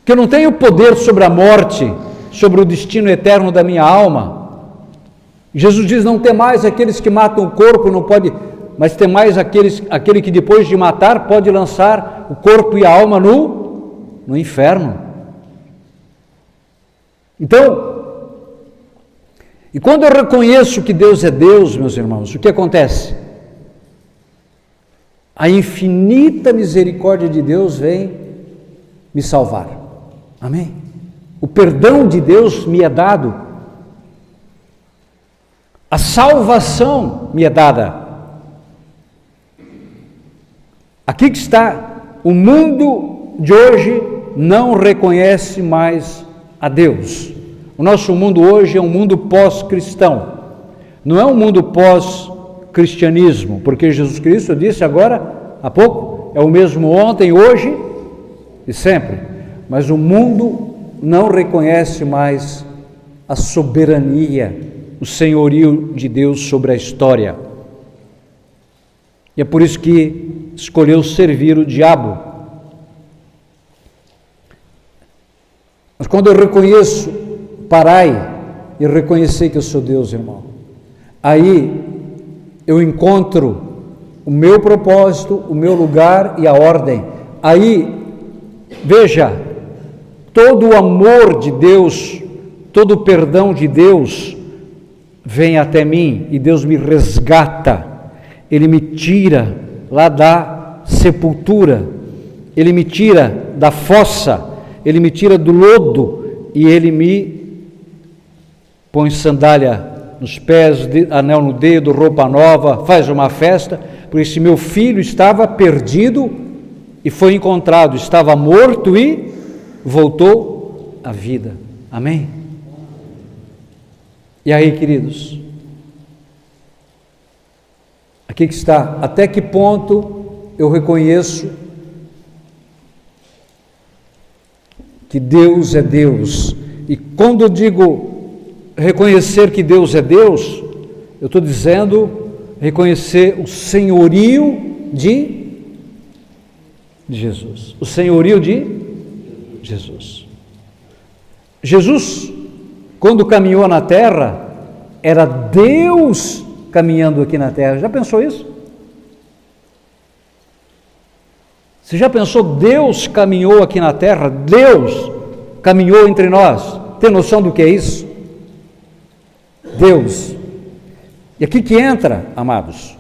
que eu não tenho poder sobre a morte, sobre o destino eterno da minha alma. Jesus diz: não temais aqueles que matam o corpo, não pode, mas temais aquele que depois de matar pode lançar o corpo e a alma no inferno. Então, e quando eu reconheço que Deus é Deus, meus irmãos, o que acontece? A infinita misericórdia de Deus vem me salvar. Amém? O perdão de Deus me é dado. A salvação me é dada. Aqui que está, o mundo de hoje não reconhece mais a Deus. O nosso mundo hoje é um mundo pós-cristão, não é um mundo pós-cristianismo, porque Jesus Cristo disse agora, há pouco, é o mesmo ontem, hoje e sempre, mas o mundo não reconhece mais a soberania, o senhorio de Deus sobre a história, e é por isso que escolheu servir o diabo. Mas quando eu reconheço, parai e reconhecer que eu sou Deus, irmão, aí eu encontro o meu propósito, o meu lugar e a ordem. Aí, veja, todo o amor de Deus, todo o perdão de Deus vem até mim e Deus me resgata, Ele me tira lá da sepultura, Ele me tira da fossa, Ele me tira do lodo e Ele me põe sandália nos pés, anel no dedo, roupa nova, faz uma festa, porque esse meu filho estava perdido e foi encontrado, estava morto e voltou à vida. Amém? E aí, queridos, aqui que está, até que ponto eu reconheço que Deus é Deus? E quando eu digo reconhecer que Deus é Deus, eu estou dizendo reconhecer o senhorio de Jesus. O senhorio de Jesus. Jesus, quando caminhou na terra, era Deus caminhando aqui na terra. Já pensou isso? Você já pensou, Deus caminhou aqui na terra? Deus caminhou entre nós. Tem noção do que é isso? Deus. E aqui que entra, amados,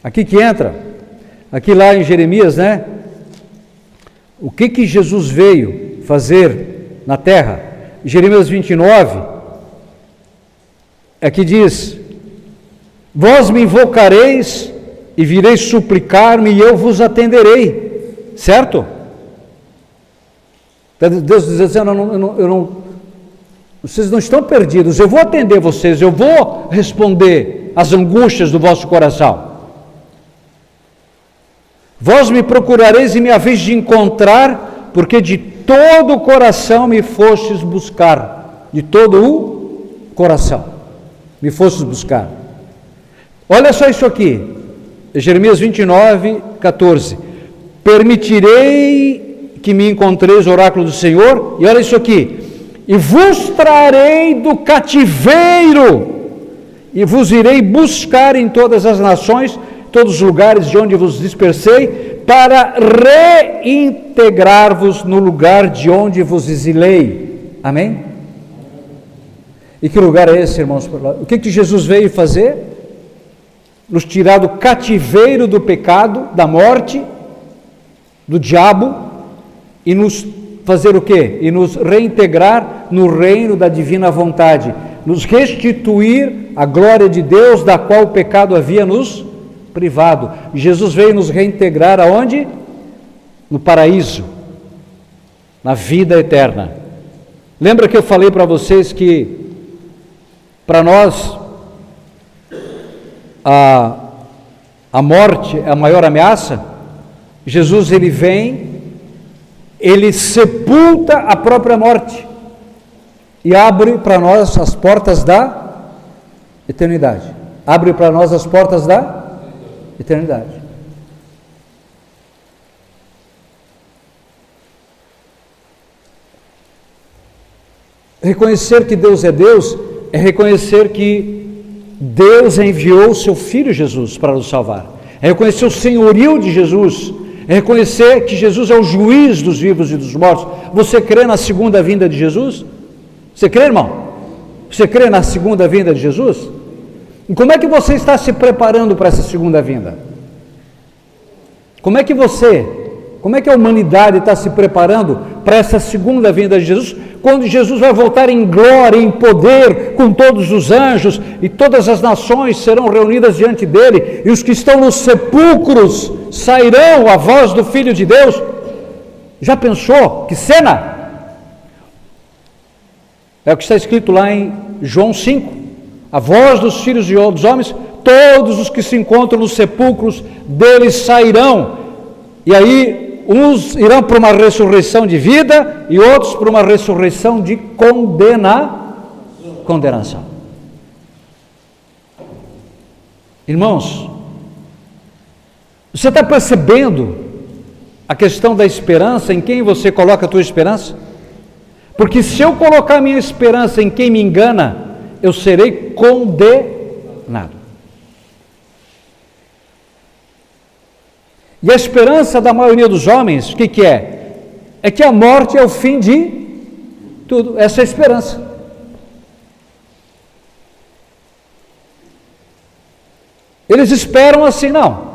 aqui que entra, aqui lá em Jeremias, né? O que Jesus veio fazer na terra? Jeremias 29, aqui diz: vós me invocareis e vireis suplicar-me e eu vos atenderei, certo? Deus diz assim: vocês não estão perdidos, eu vou atender vocês, eu vou responder às angústias do vosso coração. Vós me procurareis e me haveis de encontrar, porque de todo o coração me fostes buscar, de todo o coração me fostes buscar. Olha só isso aqui, Jeremias 29, 14. Permitirei que me encontreis, oráculo do Senhor, e olha isso aqui: e vos trarei do cativeiro, e vos irei buscar em todas as nações, todos os lugares de onde vos dispersei, para reintegrar-vos no lugar de onde vos exilei. Amém? E que lugar é esse, irmãos? O que Jesus veio fazer? Nos tirar do cativeiro do pecado, da morte, do diabo e nos fazer o quê? E nos reintegrar no reino da divina vontade, nos restituir a glória de Deus da qual o pecado havia nos privado. Jesus veio nos reintegrar aonde? No paraíso, na vida eterna. Lembra que eu falei para vocês que para nós a morte é a maior ameaça? Jesus, ele vem, ele sepulta a própria morte e abre para nós as portas da eternidade. Abre para nós as portas da eternidade. Reconhecer que Deus é reconhecer que Deus enviou o seu Filho Jesus para nos salvar. É reconhecer o senhorio de Jesus. É reconhecer que Jesus é o juiz dos vivos e dos mortos. Você crê na segunda vinda de Jesus? Você crê, irmão? Você crê na segunda vinda de Jesus? E como é que você está se preparando para essa segunda vinda? Como é que a humanidade está se preparando para essa segunda vinda de Jesus, quando Jesus vai voltar em glória, em poder, com todos os anjos, e todas as nações serão reunidas diante dele, e os que estão nos sepulcros sairão à voz do Filho de Deus? Já pensou? Que cena! É o que está escrito lá em João 5, a voz dos filhos dos homens, todos os que se encontram nos sepulcros deles sairão, e aí uns irão para uma ressurreição de vida e outros para uma ressurreição de condenação. Irmãos, você está percebendo a questão da esperança, em quem você coloca a tua esperança? Porque se eu colocar a minha esperança em quem me engana, eu serei condenado. E a esperança da maioria dos homens, o que é? É que a morte é o fim de tudo. Essa é a esperança. Eles esperam assim, não,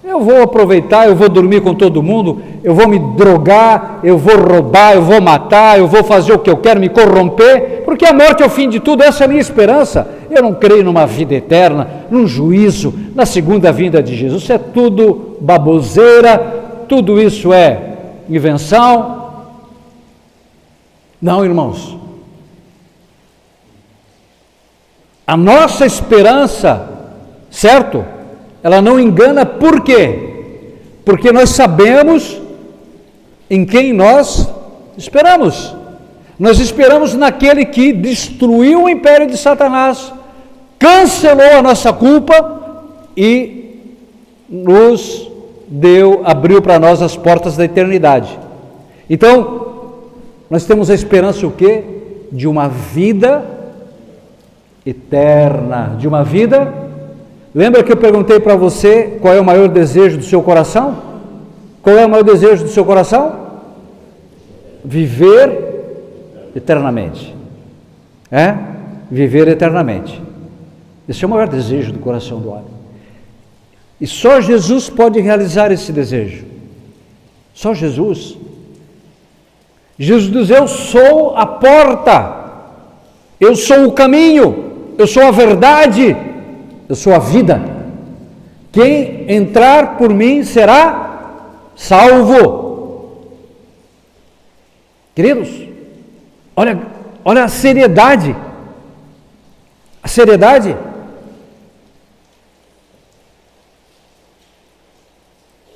eu vou aproveitar, eu vou dormir com todo mundo, eu vou me drogar, eu vou roubar, eu vou matar, eu vou fazer o que eu quero, me corromper, porque a morte é o fim de tudo. Essa é a minha esperança. Eu não creio numa vida eterna, num juízo, na segunda vinda de Jesus. Isso é tudo baboseira, tudo isso é invenção. Não, irmãos. A nossa esperança, certo? Ela não engana. Por quê? Porque nós sabemos em quem nós esperamos. Nós esperamos naquele que destruiu o império de Satanás, cancelou a nossa culpa e nos abriu para nós as portas da eternidade. Então, nós temos a esperança o quê? De uma vida eterna, de uma vida. Lembra que eu perguntei para você qual é o maior desejo do seu coração? Qual é o maior desejo do seu coração? Viver eternamente. Viver eternamente. Esse é o maior desejo do coração do homem. E só Jesus pode realizar esse desejo. Só Jesus. Jesus diz: eu sou a porta, eu sou o caminho, eu sou a verdade, eu sou a vida. Quem entrar por mim será salvo. Queridos, olha a seriedade. A seriedade.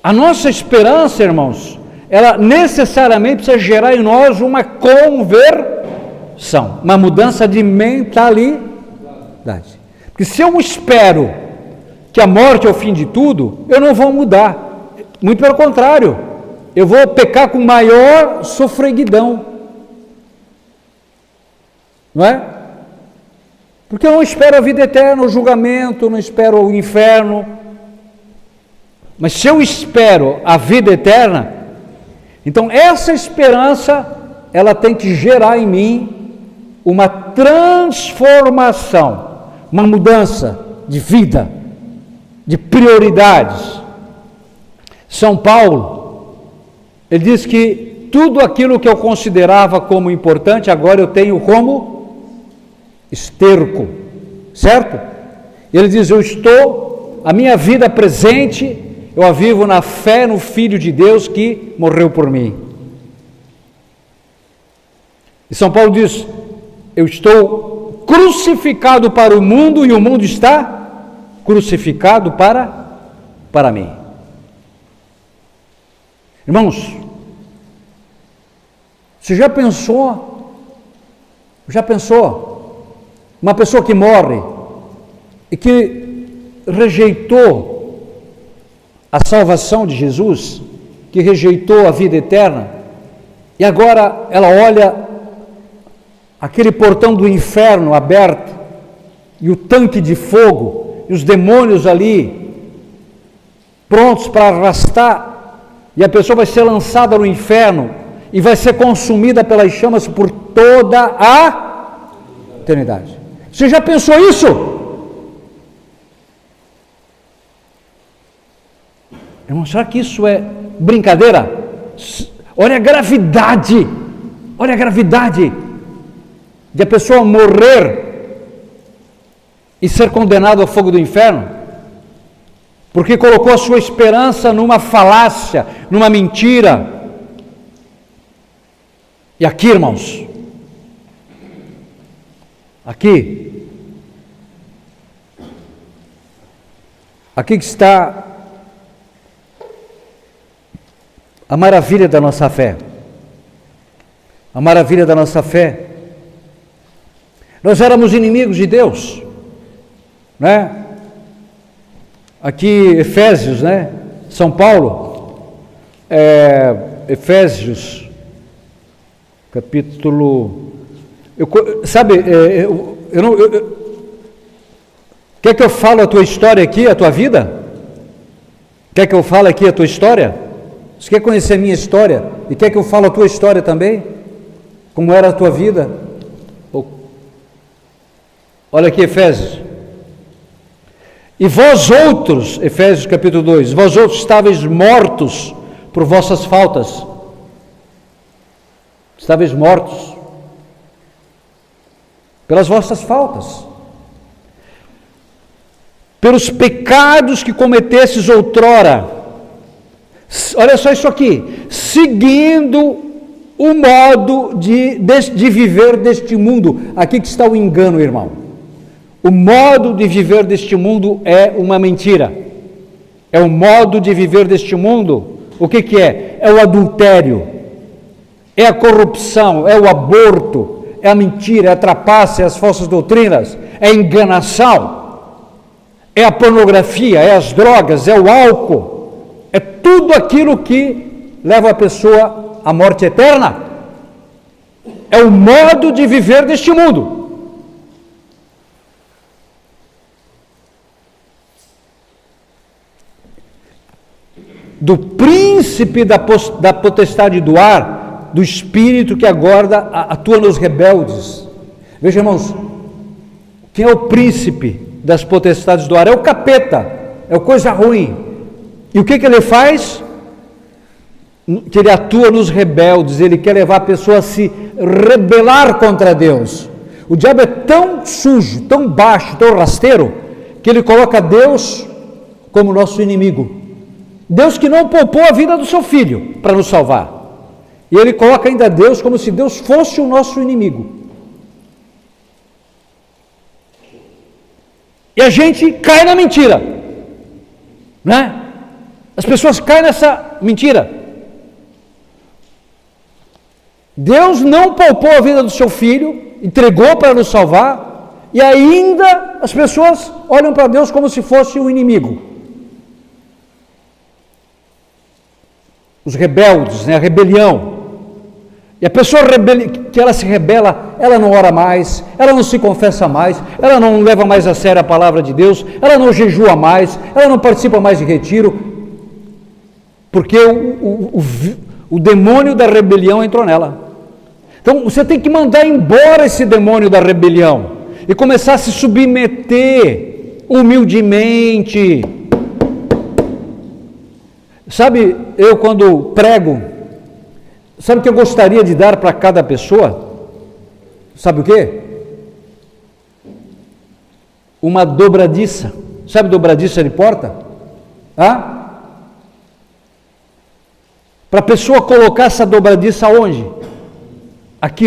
A nossa esperança, irmãos, ela necessariamente precisa gerar em nós uma conversão, uma mudança de mentalidade. Porque se eu espero que a morte é o fim de tudo, eu não vou mudar. Muito pelo contrário, eu vou pecar com maior sofreguidão. Não é? Porque eu não espero a vida eterna, o julgamento, não espero o inferno. Mas se eu espero a vida eterna, então essa esperança, ela tem que gerar em mim uma transformação, uma mudança de vida, de prioridades. São Paulo, Ele diz que tudo aquilo que eu considerava como importante, agora eu tenho como esterco, certo? Ele diz, a minha vida presente, eu a vivo na fé no Filho de Deus que morreu por mim. E São Paulo diz, eu estou crucificado para o mundo e o mundo está crucificado para mim. Irmãos, você já pensou, uma pessoa que morre e que rejeitou a salvação de Jesus, que rejeitou a vida eterna, e agora ela olha aquele portão do inferno aberto, e o tanque de fogo, e os demônios ali, prontos para arrastar, e a pessoa vai ser lançada no inferno, e vai ser consumida pelas chamas por toda a eternidade. Você já pensou isso? Irmão, será que isso é brincadeira? Olha a gravidade de a pessoa morrer e ser condenado ao fogo do inferno, porque colocou a sua esperança numa falácia, numa mentira. E aqui, irmãos, aqui que está a maravilha da nossa fé. A maravilha da nossa fé. Nós éramos inimigos de Deus, né? Aqui, Efésios, né? São Paulo, Efésios, capítulo... Quer que eu fale a tua história aqui, a tua vida? Quer que eu fale aqui a tua história? Você quer conhecer a minha história? E quer que eu fale a tua história também? Como era a tua vida? Olha aqui, Efésios. E vós outros, Efésios capítulo 2, vós outros estáveis mortos por vossas faltas. Estáveis mortos pelas vossas faltas, pelos pecados que cometestes outrora. Olha só isso aqui, seguindo o modo de viver deste mundo. Aqui que está o engano, irmão. O modo de viver deste mundo é uma mentira. É o modo de viver deste mundo. O que é? É o adultério, é a corrupção, é o aborto, é a mentira, é a trapaça, é as falsas doutrinas, é a enganação, é a pornografia, é as drogas, é o álcool, é tudo aquilo que leva a pessoa à morte eterna. É o modo de viver deste mundo. Do príncipe da potestade do ar, do espírito que agora atua nos rebeldes. Veja, irmãos, quem é o príncipe das potestades do ar? É o capeta, é o coisa ruim. E o que ele faz? Que ele atua nos rebeldes, ele quer levar a pessoa a se rebelar contra Deus. O diabo é tão sujo, tão baixo, tão rasteiro, que ele coloca Deus como nosso inimigo. Deus que não poupou a vida do seu filho para nos salvar. E ele coloca ainda Deus como se Deus fosse o nosso inimigo. E a gente cai na mentira, né? As pessoas caem nessa mentira. Deus não poupou a vida do seu filho, entregou para nos salvar, e ainda as pessoas olham para Deus como se fosse o inimigo. Os rebeldes, né? A rebelião. E a pessoa que ela se rebela, ela não ora mais, ela não se confessa mais, ela não leva mais a sério a palavra de Deus, ela não jejua mais, ela não participa mais de retiro, porque o demônio da rebelião entrou nela. Então você tem que mandar embora esse demônio da rebelião e começar a se submeter humildemente. Sabe, eu quando prego Sabe o que eu gostaria de dar para cada pessoa? Sabe o quê? Uma dobradiça. Sabe dobradiça de porta? Para a pessoa colocar essa dobradiça onde? Aqui,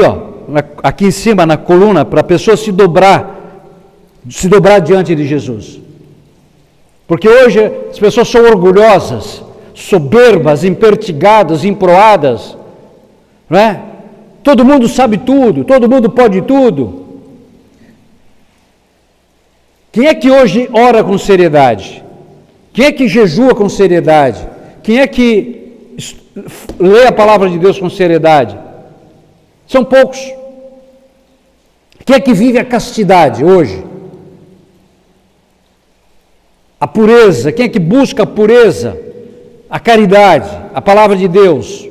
aqui em cima, na coluna, para a pessoa se dobrar diante de Jesus. Porque hoje as pessoas são orgulhosas, soberbas, impertigadas, emproadas, não é? Todo mundo sabe tudo, todo mundo pode tudo. Quem é que hoje ora com seriedade? Quem é que jejua com seriedade? Quem é que lê a palavra de Deus com seriedade? São poucos. Quem é que vive a castidade hoje? A pureza. Quem é que busca a pureza? A caridade, a palavra de Deus.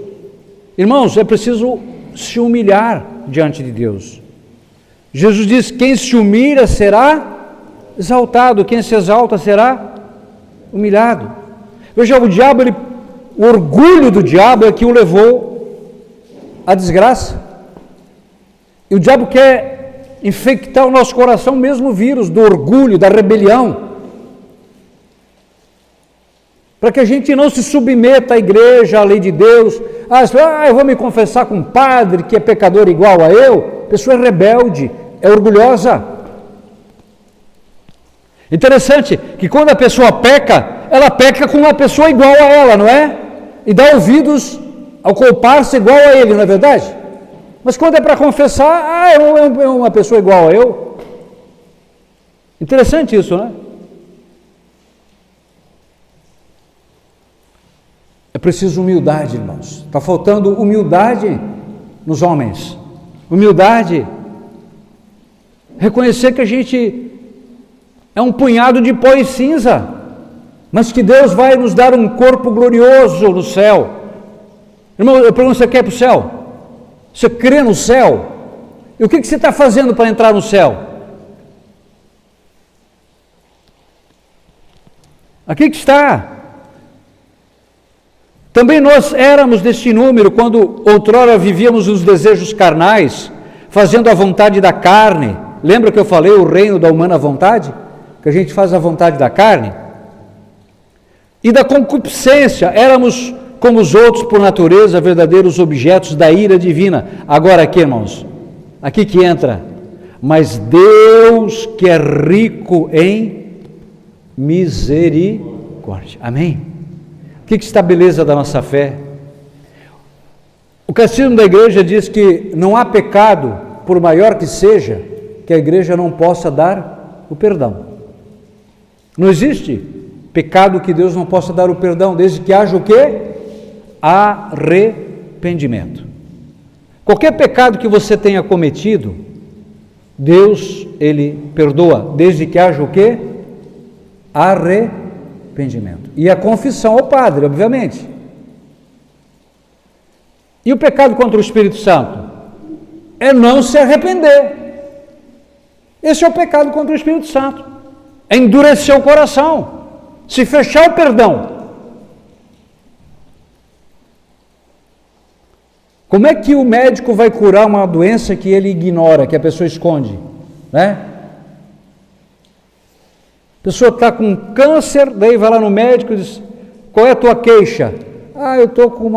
Irmãos, é preciso se humilhar diante de Deus. Jesus diz: quem se humilha será exaltado, quem se exalta será humilhado. Veja, o orgulho do diabo é que o levou à desgraça. E o diabo quer infectar o nosso coração, mesmo o vírus do orgulho, da rebelião, para que a gente não se submeta à igreja, à lei de Deus. Eu vou me confessar com um padre que é pecador igual a eu. A pessoa é rebelde, é orgulhosa. Interessante que quando a pessoa peca, ela peca com uma pessoa igual a ela, não é? E dá ouvidos ao comparsa igual a ele, não é verdade? Mas quando é para confessar, é uma pessoa igual a eu. Interessante isso, não é? É preciso humildade, irmãos. Está faltando humildade nos homens. Humildade. Reconhecer que a gente é um punhado de pó e cinza, mas que Deus vai nos dar um corpo glorioso no céu. Irmão, eu pergunto: você quer ir para o céu? Você crê no céu? E o que você está fazendo para entrar no céu? Aqui que está. Também nós éramos deste número quando outrora vivíamos os desejos carnais, fazendo a vontade da carne. Lembra que eu falei o reino da humana vontade? Que a gente faz a vontade da carne? E da concupiscência, éramos como os outros por natureza, verdadeiros objetos da ira divina. Agora aqui, irmãos, aqui que entra: mas Deus que é rico em misericórdia. Amém? O que está a beleza da nossa fé? O catecismo da igreja diz que não há pecado, por maior que seja, que a igreja não possa dar o perdão. Não existe pecado que Deus não possa dar o perdão, desde que haja o quê? Arrependimento. Qualquer pecado que você tenha cometido, Deus, Ele perdoa, desde que haja o quê? Arrependimento. E a confissão ao Padre, obviamente. E o pecado contra o Espírito Santo? É não se arrepender. Esse é o pecado contra o Espírito Santo. É endurecer o coração, se fechar o perdão. Como é que o médico vai curar uma doença que ele ignora, que a pessoa esconde, né? A pessoa está com câncer, daí vai lá no médico e diz: qual é a tua queixa? Eu estou com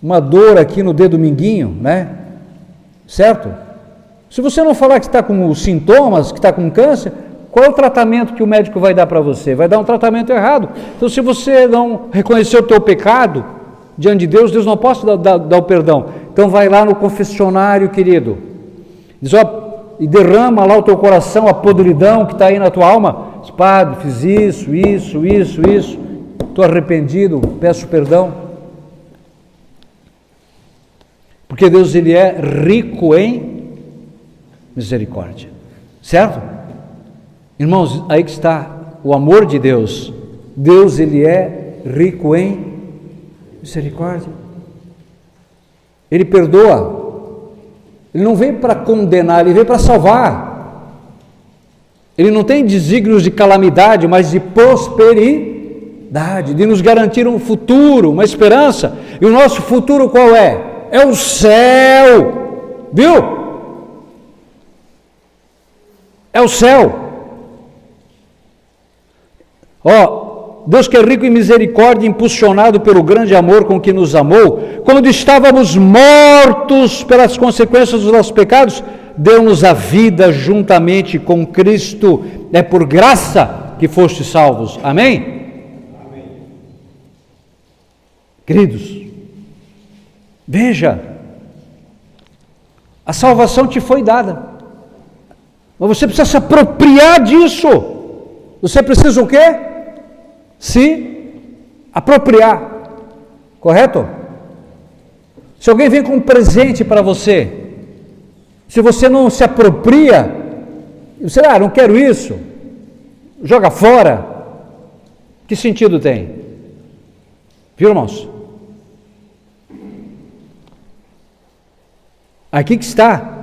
uma dor aqui no dedo mindinho, né? Certo? Se você não falar que está com os sintomas, que está com câncer, qual é o tratamento que o médico vai dar para você? Vai dar um tratamento errado. Então, se você não reconhecer o teu pecado diante de Deus, Deus não pode dar o perdão. Então, vai lá no confessionário, querido, diz: e derrama lá o teu coração, a podridão que está aí na tua alma. Diz: Padre, fiz isso, estou arrependido, peço perdão. Porque Deus, Ele é rico em misericórdia, certo? Irmãos, aí que está o amor de Deus. Deus, Ele é rico em misericórdia. Ele perdoa. Ele não veio para condenar, Ele veio para salvar. Ele não tem desígnios de calamidade, mas de prosperidade, de nos garantir um futuro, uma esperança. E o nosso futuro qual é? É o céu. Viu? É o céu. Deus que é rico em misericórdia, impulsionado pelo grande amor com que nos amou, quando estávamos mortos pelas consequências dos nossos pecados, deu-nos a vida juntamente com Cristo. É por graça que fostes salvos. Amém? Amém. Queridos, veja, a salvação te foi dada, mas você precisa se apropriar disso. Você precisa o quê? Se apropriar, correto? Se alguém vem com um presente para você, se você não se apropria, você, não quero isso, joga fora, que sentido tem? Viu, irmãos? Aqui que está.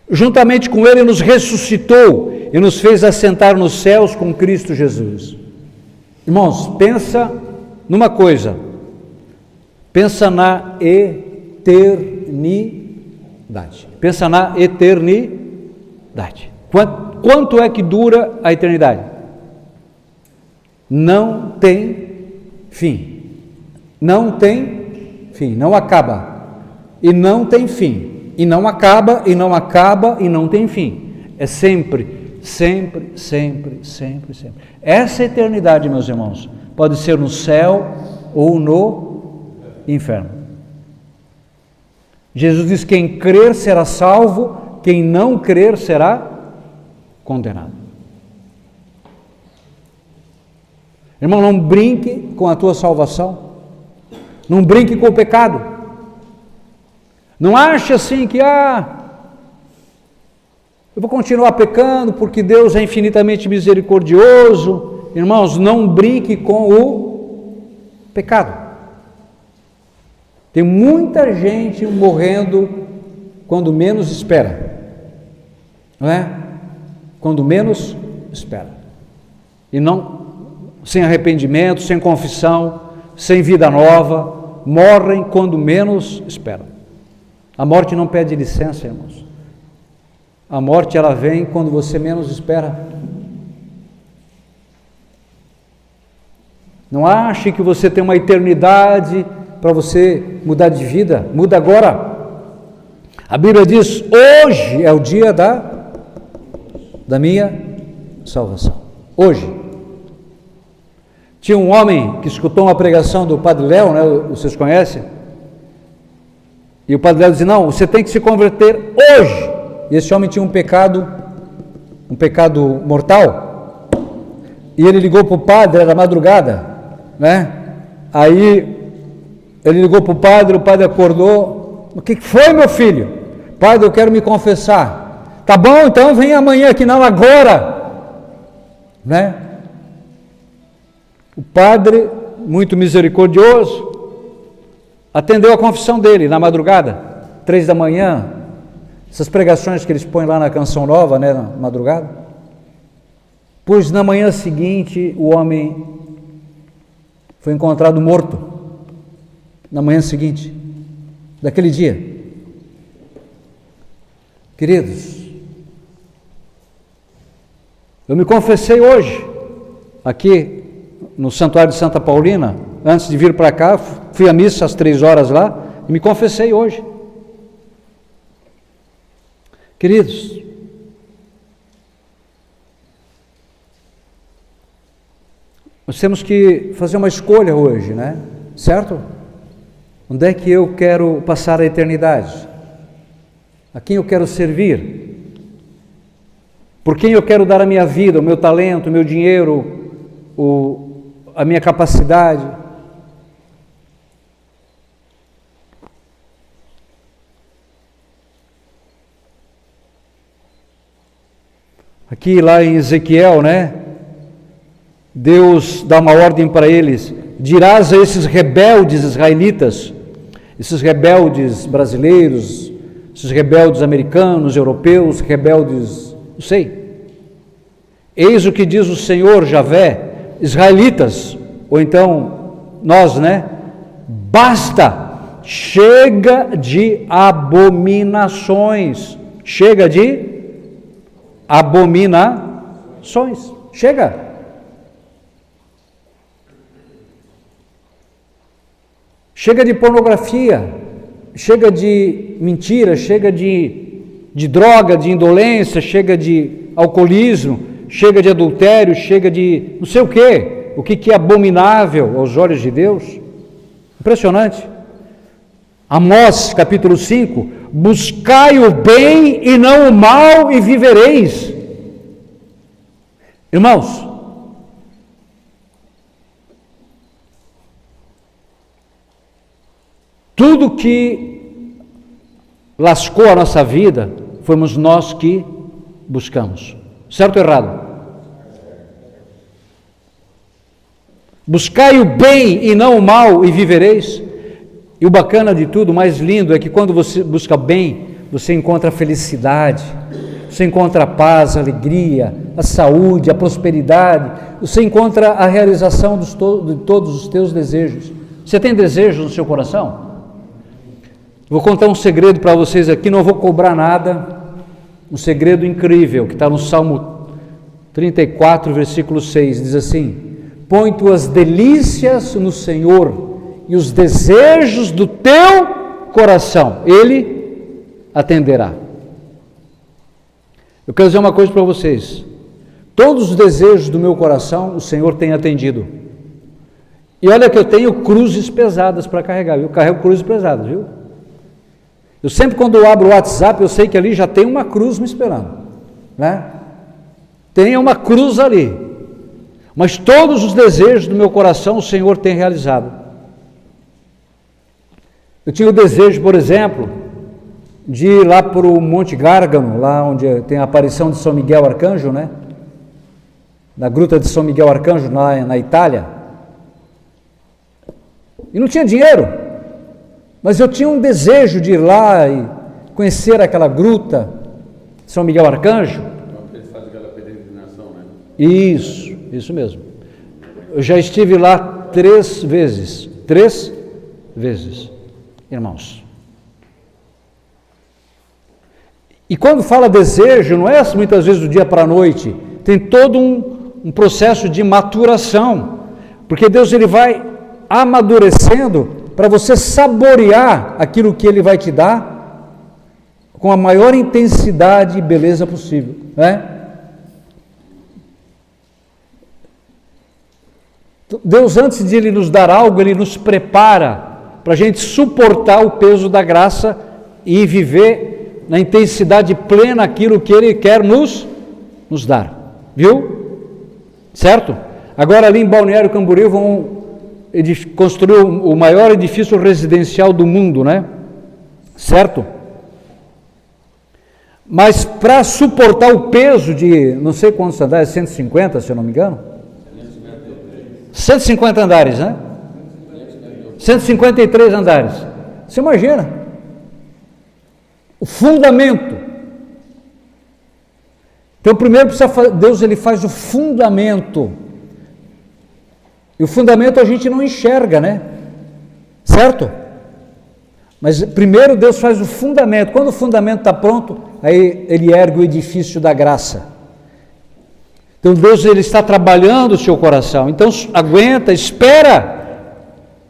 Juntamente com Ele nos ressuscitou e nos fez assentar nos céus com Cristo Jesus. Irmãos, pensa numa coisa, pensa na eternidade. Pensa na eternidade. Quanto é que dura a eternidade? Não tem fim. Não tem fim, não acaba. E não tem fim. E não acaba, e não acaba, e não tem fim. É sempre, sempre, sempre, sempre, sempre. Essa eternidade, meus irmãos, pode ser no céu ou no inferno. Jesus diz: quem crer será salvo, quem não crer será condenado. Irmão, não brinque com a tua salvação. Não brinque com o pecado. Não ache assim que, eu vou continuar pecando porque Deus é infinitamente misericordioso. Irmãos, não brinque com o pecado. Tem muita gente morrendo quando menos espera, não é? Quando menos espera. E não, sem arrependimento, sem confissão, sem vida nova, morrem quando menos esperam. A morte não pede licença, irmãos. A morte, ela vem quando você menos espera. Não ache que você tem uma eternidade para você mudar de vida. Muda agora. A Bíblia diz: hoje é o dia da minha salvação. Hoje. Tinha um homem que escutou uma pregação do Padre Léo, né? Vocês conhecem? E o Padre Léo dizia: não, você tem que se converter hoje. E esse homem tinha um pecado mortal. E ele ligou para o padre, era madrugada, né? Aí ele ligou para o padre acordou: o que foi, meu filho? Padre, eu quero me confessar. Tá bom, então vem amanhã aqui, não, agora, né? O padre, muito misericordioso, atendeu a confissão dele na madrugada, 3 da manhã, essas pregações que eles põem lá na Canção Nova, né, na madrugada. Pois na manhã seguinte o homem foi encontrado morto, na manhã seguinte, daquele dia. Queridos, eu me confessei hoje, aqui no Santuário de Santa Paulina, antes de vir para cá, fui à missa às 3 horas lá, e me confessei hoje. Queridos, nós temos que fazer uma escolha hoje, né? Certo? Onde é que eu quero passar a eternidade? A quem eu quero servir? Por quem eu quero dar a minha vida, o meu talento, o meu dinheiro, a minha capacidade? Aqui lá em Ezequiel, né? Deus dá uma ordem para eles: dirás a esses rebeldes israelitas, esses rebeldes brasileiros, esses rebeldes americanos, europeus, rebeldes, não sei. Eis o que diz o Senhor Javé: israelitas, ou então nós, né? Basta, chega de abominações, chega de abominações, chega. Chega de pornografia, chega de mentira, chega de droga, de indolência, chega de alcoolismo, chega de adultério, chega de não sei o que é abominável aos olhos de Deus. Impressionante. Amós capítulo 5, buscai o bem e não o mal e vivereis. Irmãos, tudo que lascou a nossa vida, fomos nós que buscamos. Certo ou errado? Buscai o bem e não o mal e vivereis. E o bacana de tudo, o mais lindo, é que quando você busca bem, você encontra a felicidade, você encontra a paz, a alegria, a saúde, a prosperidade, você encontra a realização de todos os teus desejos. Você tem desejos no seu coração? Vou contar um segredo para vocês aqui, não vou cobrar nada, um segredo incrível, que está no Salmo 34, versículo 6, diz assim: põe tuas delícias no Senhor, e os desejos do teu coração, Ele atenderá. Eu quero dizer uma coisa para vocês, todos os desejos do meu coração, o Senhor tem atendido. E olha que eu tenho cruzes pesadas para carregar, eu carrego cruzes pesadas, viu? Eu sempre, quando eu abro o WhatsApp, eu sei que ali já tem uma cruz me esperando, né? Tem uma cruz ali, mas todos os desejos do meu coração o Senhor tem realizado. Eu tinha o desejo, por exemplo, de ir lá para o Monte Gárgano, lá onde tem a aparição de São Miguel Arcanjo, né? Na gruta de São Miguel Arcanjo, lá na Itália. E não tinha dinheiro. Mas eu tinha um desejo de ir lá e conhecer aquela gruta de São Miguel Arcanjo. Eles fazem aquela peregrinação, né? Isso mesmo. Eu já estive lá 3 vezes, irmãos. E quando fala desejo, não é muitas vezes do dia para a noite, tem todo um processo de maturação, porque Deus ele vai amadurecendo para você saborear aquilo que Ele vai te dar com a maior intensidade e beleza possível, né? Deus, antes de Ele nos dar algo, Ele nos prepara para a gente suportar o peso da graça e viver na intensidade plena aquilo que Ele quer nos dar, viu? Certo? Agora ali em Balneário Camboriú vão construiu o maior edifício residencial do mundo, né? Certo? Mas para suportar o peso de não sei quantos andares, 150, se eu não me engano? 150 andares, né? 153 andares. Você imagina? O fundamento. Então primeiro Deus ele faz o fundamento. E o fundamento a gente não enxerga, né? Certo? Mas primeiro Deus faz o fundamento. Quando o fundamento está pronto, aí Ele ergue o edifício da graça. Então Deus ele está trabalhando o seu coração. Então aguenta, espera.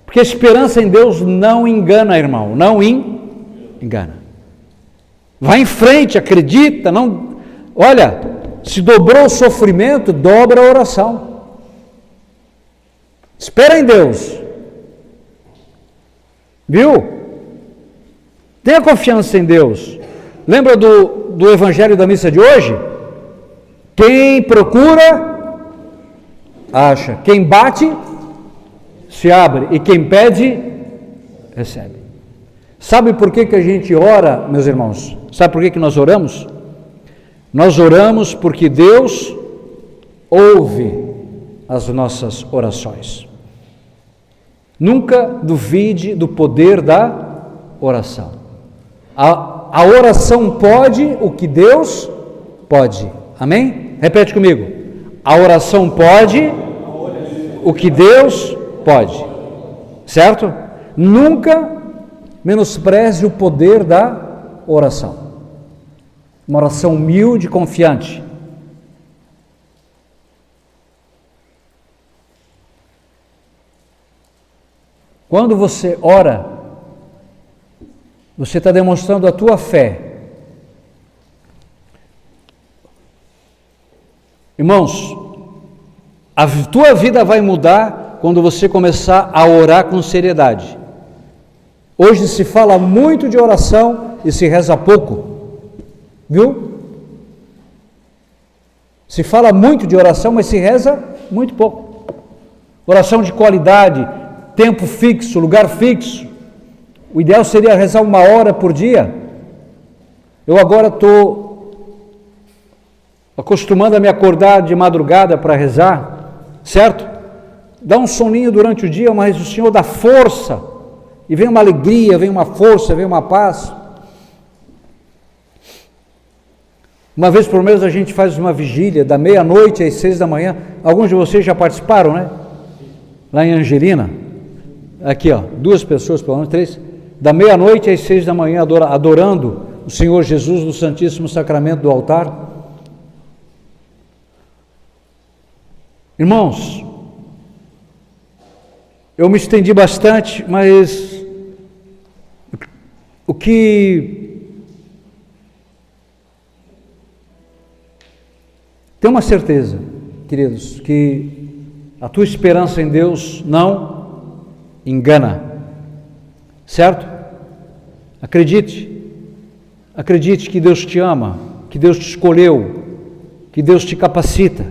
Porque a esperança em Deus não engana, irmão. Não engana. Vai em frente, acredita. Não. Olha, se dobrou o sofrimento, dobra a oração. Espera em Deus, viu? Tenha confiança em Deus. Lembra do evangelho da missa de hoje? Quem procura, acha. Quem bate, se abre. E quem pede, recebe. Sabe por que a gente ora, meus irmãos? Sabe por que nós oramos? Nós oramos porque Deus ouve as nossas orações. Nunca duvide do poder da oração. A oração pode o que Deus pode. Amém? Repete comigo. A oração pode o que Deus pode. certo? Nunca menospreze o poder da oração. Uma oração humilde e confiante. Quando você ora, você está demonstrando a tua fé. Irmãos, a tua vida vai mudar quando você começar a orar com seriedade. Hoje se fala muito de oração e se reza pouco, viu? Se fala muito de oração, mas se reza muito pouco. Oração de qualidade, tempo fixo, lugar fixo. O ideal seria rezar 1 hora por dia. Eu agora estou acostumando a me acordar de madrugada para rezar, certo? Dá um soninho durante o dia, mas o Senhor dá força, e vem uma alegria, vem uma força, vem uma paz. Uma vez por mês a gente faz uma vigília, da meia-noite às 6 da manhã, alguns de vocês já participaram, né? Lá em Angelina, aqui ó, 2 pessoas, pelo menos 3, da meia-noite às 6 da manhã, adorando o Senhor Jesus no Santíssimo Sacramento do altar. Irmãos, eu me estendi bastante, mas o que tem uma certeza, queridos, que a tua esperança em Deus não engana, certo? Acredite que Deus te ama, que Deus te escolheu, que Deus te capacita,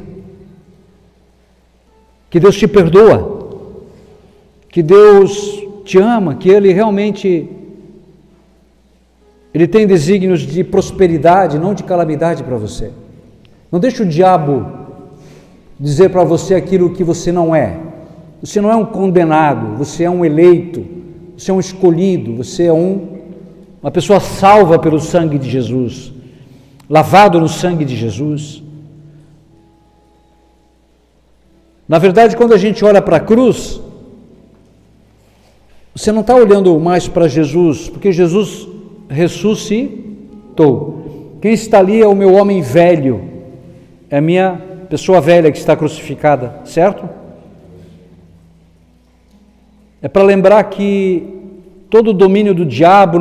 que Deus te perdoa, que Deus te ama, que Ele realmente, Ele tem desígnios de prosperidade, não de calamidade para você. Não deixe o diabo dizer para você aquilo que você não é. Você não é um condenado, você é um eleito, você é um escolhido, você é uma pessoa salva pelo sangue de Jesus, lavado no sangue de Jesus. Na verdade, quando a gente olha para a cruz, você não está olhando mais para Jesus, porque Jesus ressuscitou. Quem está ali é o meu homem velho, é a minha pessoa velha que está crucificada, certo? É para lembrar que todo o domínio do diabo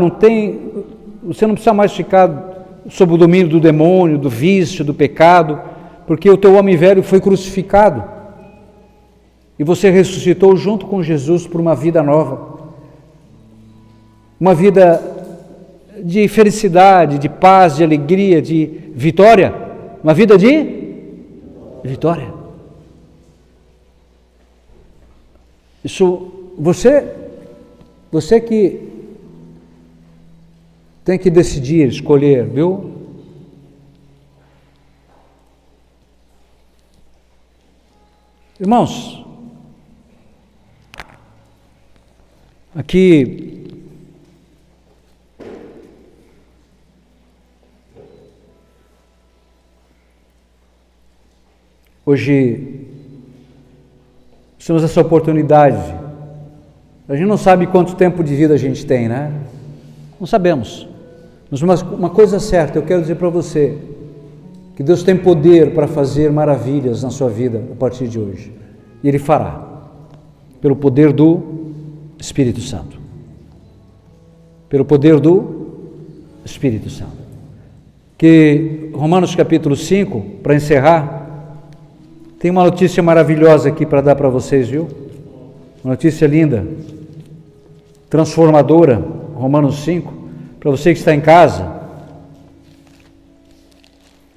você não precisa mais ficar sob o domínio do demônio, do vício, do pecado, porque o teu homem velho foi crucificado. E você ressuscitou junto com Jesus por uma vida nova. Uma vida de felicidade, de paz, de alegria, de vitória. Uma vida de vitória. Isso, você que tem que decidir, escolher, viu? Irmãos, aqui hoje temos essa oportunidade. A gente não sabe quanto tempo de vida a gente tem, né? Não sabemos. Mas uma coisa certa, eu quero dizer para você, que Deus tem poder para fazer maravilhas na sua vida a partir de hoje. E Ele fará, pelo poder do Espírito Santo. Pelo poder do Espírito Santo. Que Romanos capítulo 5, para encerrar, tem uma notícia maravilhosa aqui para dar para vocês, viu? Uma notícia linda, transformadora, Romanos 5, para você que está em casa.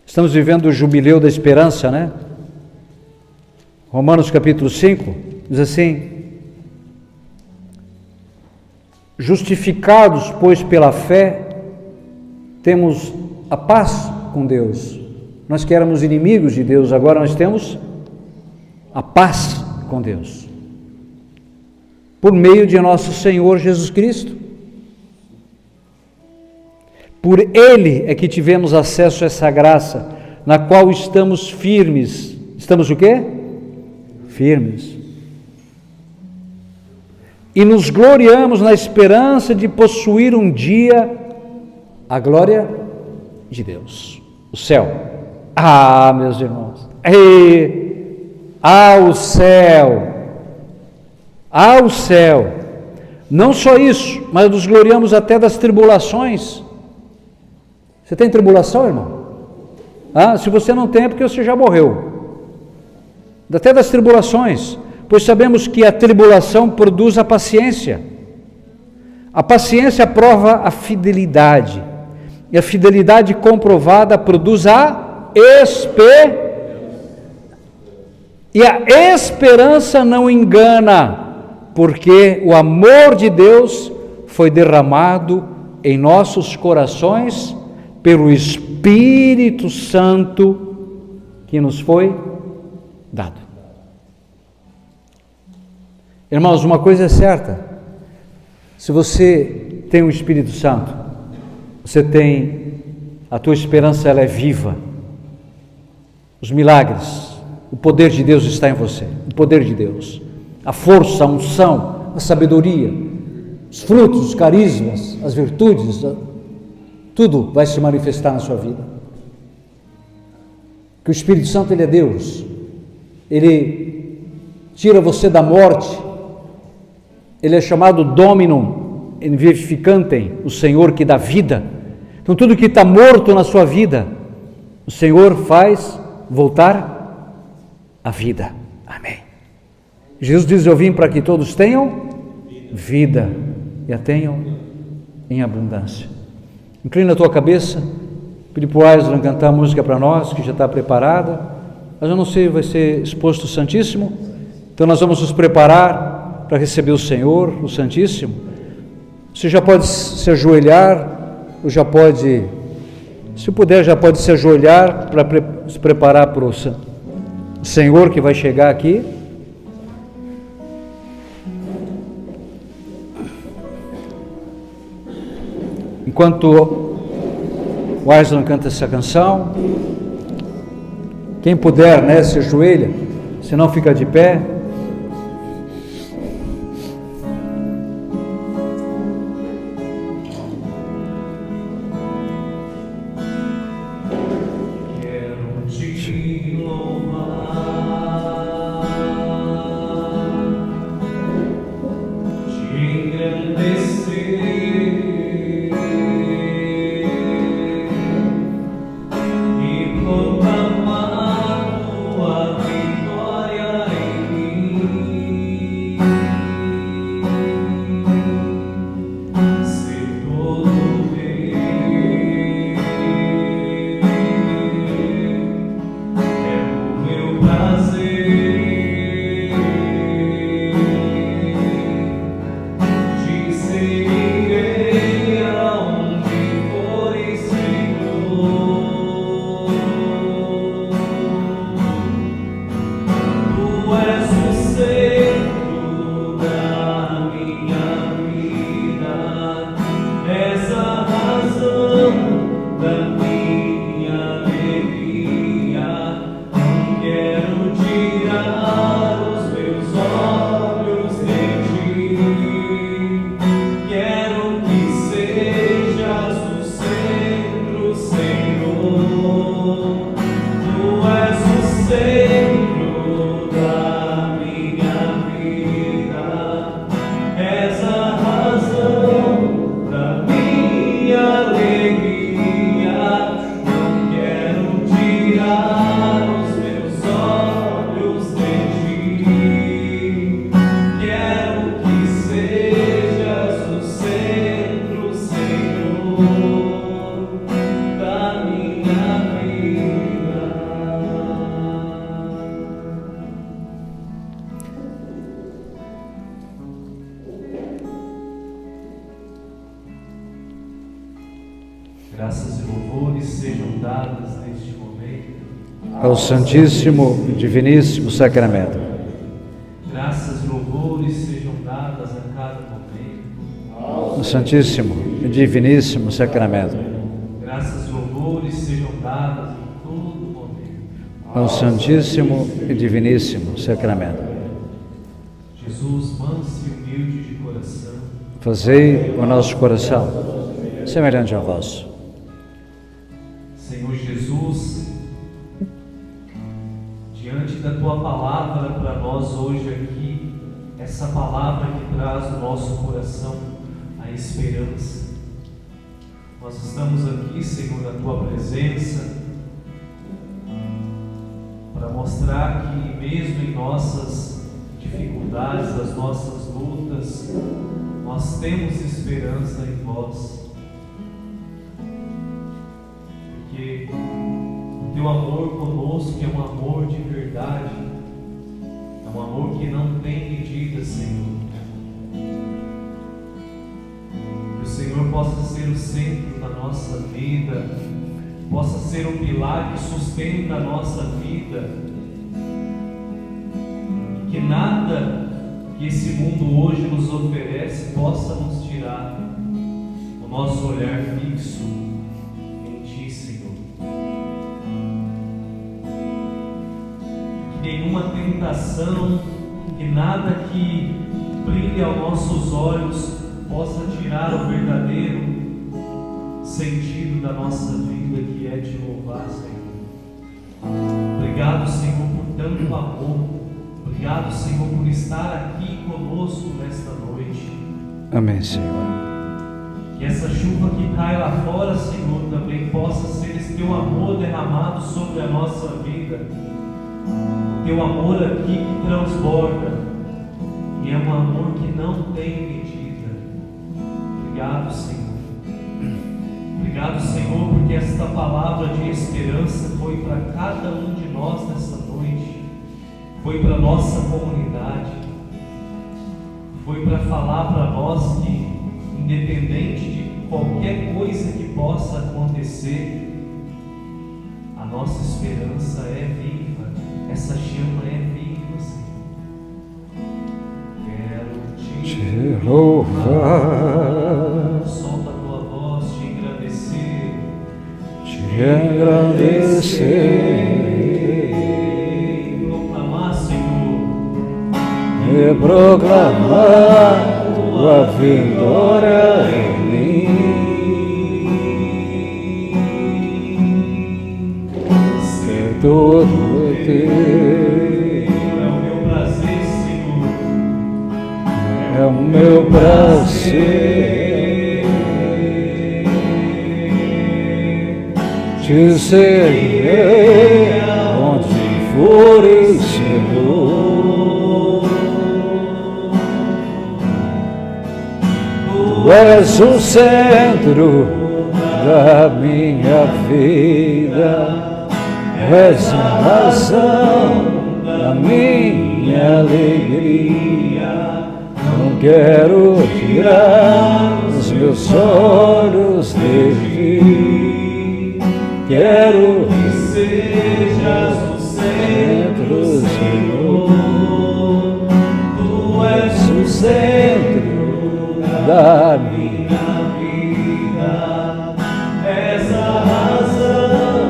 Estamos vivendo o jubileu da esperança, né? Romanos capítulo 5, diz assim: justificados, pois, pela fé, temos a paz com Deus. Nós que éramos inimigos de Deus, agora nós temos a paz com Deus, por meio de nosso Senhor Jesus Cristo. Por Ele é que tivemos acesso a essa graça, na qual estamos firmes. Estamos o quê? Firmes. e nos gloriamos na esperança de possuir um dia a glória de Deus, o céu. Ah, meus irmãos, o céu, o céu. Não só isso, mas nos gloriamos até das tribulações. Você tem tribulação, irmão? Se você não tem, é porque você já morreu. Até das tribulações, pois sabemos que a tribulação produz a paciência. A paciência prova a fidelidade, e a fidelidade comprovada produz a e a esperança não engana, porque o amor de Deus foi derramado em nossos corações pelo Espírito Santo que nos foi dado. Irmãos, uma coisa é certa: se você tem o Espírito Santo, a tua esperança, ela é viva. Os milagres, o poder de Deus está em você, o poder de Deus, a força, a unção, a sabedoria, os frutos, os carismas, as virtudes, tudo vai se manifestar na sua vida. Que o Espírito Santo, ele é Deus, ele tira você da morte, ele é chamado Dominum in vivificantem, o Senhor que dá vida. Então tudo que está morto na sua vida, o Senhor faz voltar à vida. Amém. Jesus diz: eu vim para que todos tenham vida e a tenham em abundância. Inclina a tua cabeça, pedi para o Aislan cantar a música para nós, que já está preparada, mas eu não sei, vai ser exposto o Santíssimo, então nós vamos nos preparar para receber o Senhor, o Santíssimo. Você já pode se ajoelhar, ou já pode, se puder, já pode se ajoelhar para se preparar para o Senhor que vai chegar aqui. Enquanto o Aislan canta essa canção, quem puder, se ajoelha, se não fica de pé. Graças e louvores sejam dadas neste momento ao Santíssimo e Diviníssimo Sacramento. Graças e louvores sejam dadas a cada momento ao Santíssimo e Diviníssimo Sacramento. Graças e louvores sejam dadas em todo momento ao Santíssimo e Diviníssimo Sacramento. Jesus, manso e humilde de coração, coração. Fazei o nosso coração semelhante ao vosso. Senhor Jesus, diante da Tua palavra para nós hoje aqui, essa palavra que traz no nosso coração a esperança. Nós estamos aqui, Senhor, na Tua presença, para mostrar que mesmo em nossas dificuldades, as nossas lutas, nós temos esperança em Vós. Porque o Teu amor conosco é um amor de verdade, é um amor que não tem medida, Senhor. Que o Senhor possa ser o centro da nossa vida, possa ser o pilar que sustenta a nossa vida, e que nada que esse mundo hoje nos oferece possa nos tirar o nosso olhar fixo em Ti, Senhor. Que nenhuma tentação, que nada que brilhe aos nossos olhos possa tirar o verdadeiro sentido da nossa vida, que é Te louvar, Senhor. Obrigado, Senhor, por tanto amor. Obrigado, Senhor, por estar aqui conosco nesta noite. Amém, Senhor. Que essa chuva que cai lá fora, Senhor, também possa ser esse Teu amor derramado sobre a nossa vida. O Teu amor aqui que transborda. E é um amor que não tem medida. Obrigado, Senhor. Obrigado, Senhor, porque esta palavra de esperança foi para cada um de nós nesta noite. Foi para a nossa comunidade. Foi para falar para nós que, independente de qualquer coisa que possa acontecer, a nossa esperança é viva, essa chama é viva, Senhor. Quero Te louvar, solta a Tua voz, Te agradecer, Te agradecer, proclamar, Senhor, e proclamar Tua vitória em mim. Ser todo Teu é o meu prazer, Senhor, é o meu prazer. Te seguirei onde fores, Senhor. Tu és o centro da minha vida, és a razão da minha alegria. Não quero tirar os meus olhos de Ti. Quero que sejas o centro, Senhor. Tu és o centro da minha vida, és a razão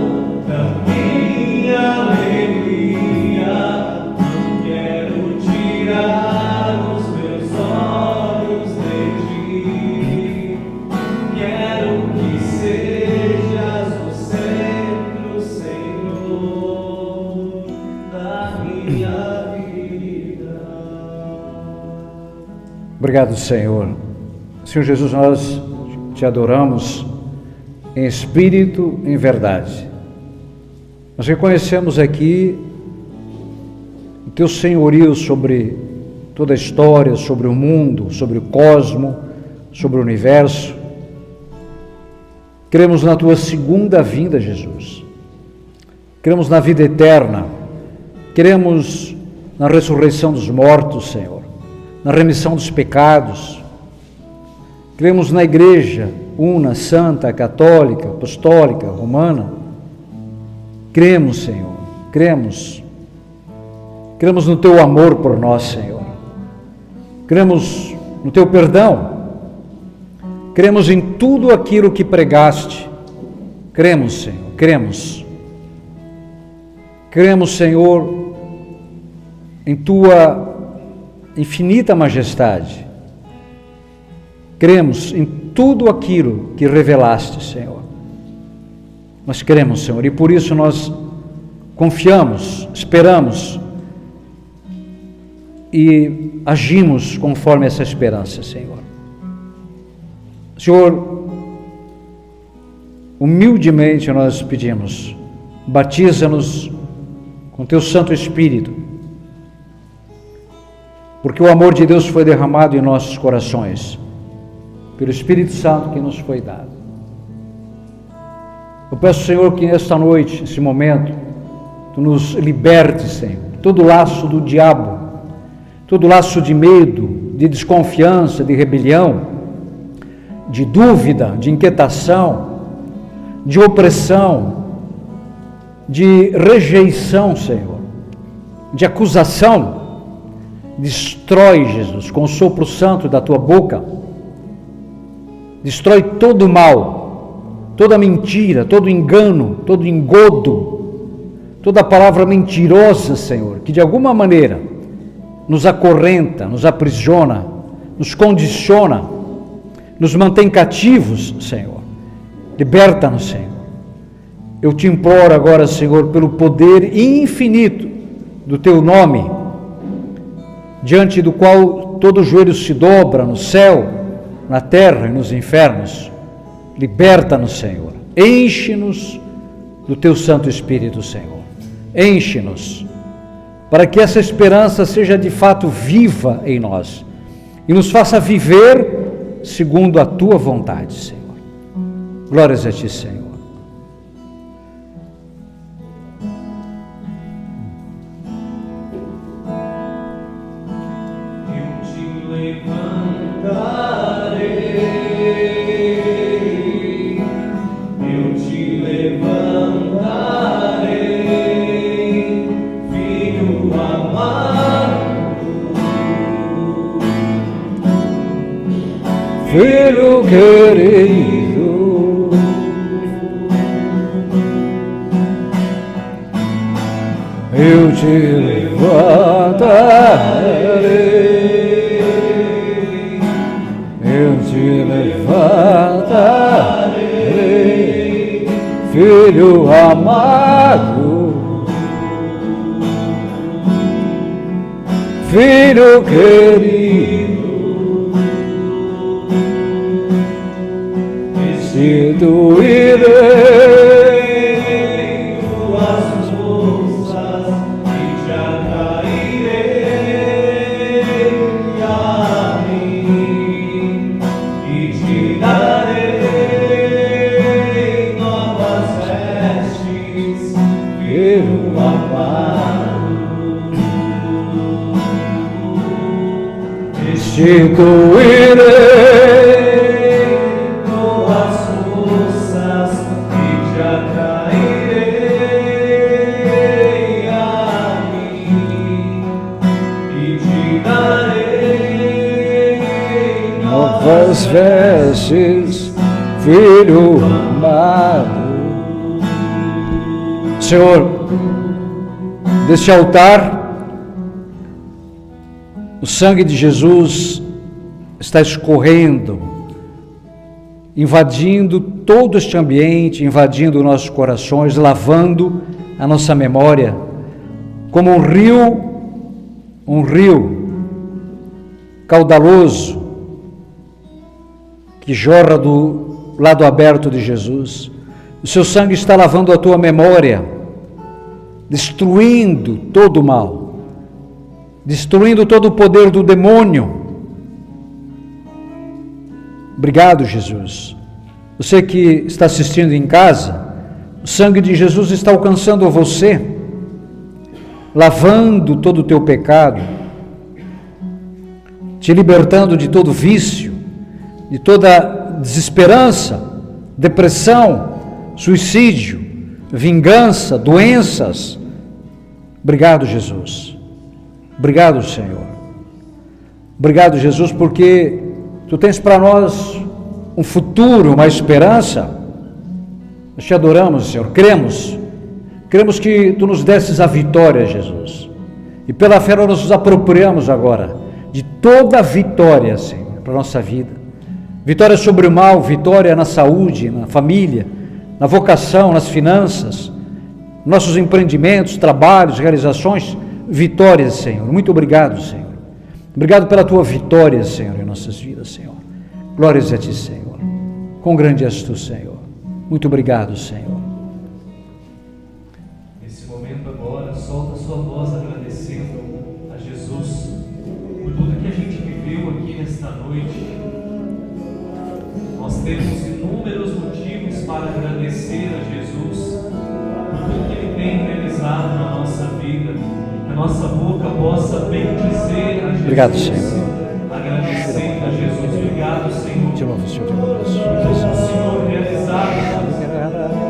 da minha alegria. Não quero tirar os meus olhos de Ti. Quero que sejas o centro, Senhor, da minha vida. Obrigado, Senhor. Senhor Jesus, nós Te adoramos em espírito, em verdade. Nós reconhecemos aqui o Teu senhorio sobre toda a história, sobre o mundo, sobre o cosmo, sobre o universo. Cremos na Tua segunda vinda, Jesus. Cremos na vida eterna. Cremos na ressurreição dos mortos, Senhor, na remissão dos pecados. Cremos na Igreja una, santa, católica, apostólica, romana. Cremos, Senhor, cremos. Cremos no Teu amor por nós, Senhor. Cremos no Teu perdão. Cremos em tudo aquilo que pregaste. Cremos, Senhor, cremos. Cremos, Senhor, em Tua infinita majestade. Cremos em tudo aquilo que revelaste, Senhor. Nós cremos, Senhor, e por isso nós confiamos, esperamos e agimos conforme essa esperança, Senhor. Senhor, humildemente nós pedimos, batiza-nos com Teu Santo Espírito, porque o amor de Deus foi derramado em nossos corações, pelo Espírito Santo que nos foi dado. Eu peço, Senhor, que nesta noite, nesse momento, Tu nos libertes, Senhor, todo laço do diabo, todo laço de medo, de desconfiança, de rebelião, de dúvida, de inquietação, de opressão, de rejeição, Senhor, de acusação. Destrói, Jesus, com o sopro santo da Tua boca, destrói todo o mal, toda mentira, todo engano, todo engodo, toda palavra mentirosa, Senhor, que de alguma maneira nos acorrenta, nos aprisiona, nos condiciona, nos mantém cativos, Senhor. Liberta-nos, Senhor. Eu te imploro agora, Senhor, pelo poder infinito do Teu nome, diante do qual todo joelho se dobra no céu, na terra e nos infernos. Liberta-nos, Senhor. Enche-nos do Teu Santo Espírito, Senhor. Enche-nos, para que essa esperança seja de fato viva em nós e nos faça viver segundo a Tua vontade, Senhor. Glórias a Ti, Senhor. Filho querido, eu te levantarei, eu te levantarei, filho amado, filho querido. Restituirei tuas forças e te atrairei a mim e te darei novas vestes, filho amado. Restituirei novas vestes, filho amado. Senhor, deste altar, o sangue de Jesus está escorrendo, invadindo todo este ambiente, invadindo nossos corações, lavando a nossa memória, como um rio caudaloso, que jorra do lado aberto de Jesus. O Seu sangue está lavando a tua memória, destruindo todo o mal, destruindo todo o poder do demônio. Obrigado, Jesus. Você que está assistindo em casa, o sangue de Jesus está alcançando você, lavando todo o teu pecado, te libertando de todo vício, de toda desesperança, depressão, suicídio, vingança, doenças. Obrigado, Jesus. Obrigado, Senhor. Obrigado, Jesus, porque Tu tens para nós um futuro, uma esperança. Nós Te adoramos, Senhor. Cremos que Tu nos desses a vitória, Jesus. E pela fé nós nos apropriamos agora de toda a vitória, Senhor, para a nossa vida. Vitória sobre o mal, vitória na saúde, na família, na vocação, nas finanças, nossos empreendimentos, trabalhos, realizações, vitórias, Senhor. Muito obrigado, Senhor. Obrigado pela tua vitória, Senhor, em nossas vidas, Senhor. Glórias a ti, Senhor. Quão grande és tu, Senhor. Muito obrigado, Senhor. Nesse momento agora, solta a sua voz agradecendo a Jesus por tudo que a gente viveu aqui nesta noite. Nós temos inúmeros motivos para agradecer a Jesus por tudo que Ele tem realizado na nossa vida. Que a nossa boca possa bendizer a Jesus. Obrigado, Senhor. Agradecendo a Jesus. Obrigado, Senhor. Te louvo, Senhor. Por Senhor realizar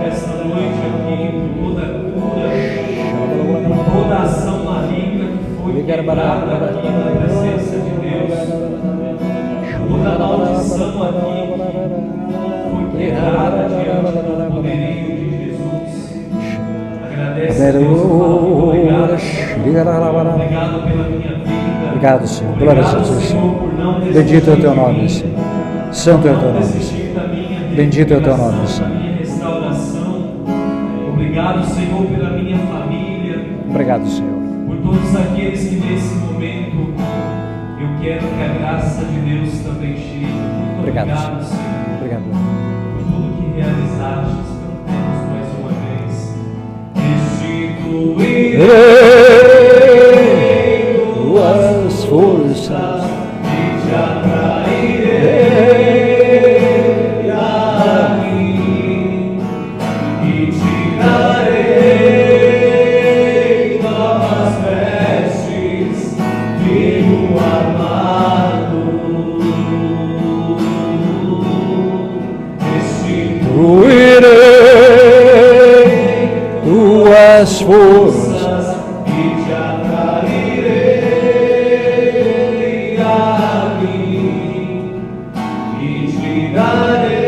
esta noite aqui, por toda a cura, por toda a ação maligna que foi quebrada aqui na presença de Deus, toda a maldição aqui foi quebrada diante do poderio de Jesus. Agradece a Deus, obrigado pela minha vida. Obrigado, Senhor. Glórias a ti, Senhor. Bendito é o teu nome, Senhor. Santo é o teu nome, Senhor. Bendito é o teu nome, Senhor. Obrigado, Senhor, pela minha família. Obrigado, Senhor. Por todos aqueles que nesse momento eu quero que a graça de Deus também chegue. Muito Obrigado, obrigado, Senhor. Senhor, Obrigado. por tudo que realizaste. Cantemos mais uma vez. Restituirei tuas forças e te atrairei a mim e te darei novas vestes, filho amado. restituirei tuas forças e te atrairei a mim e te darei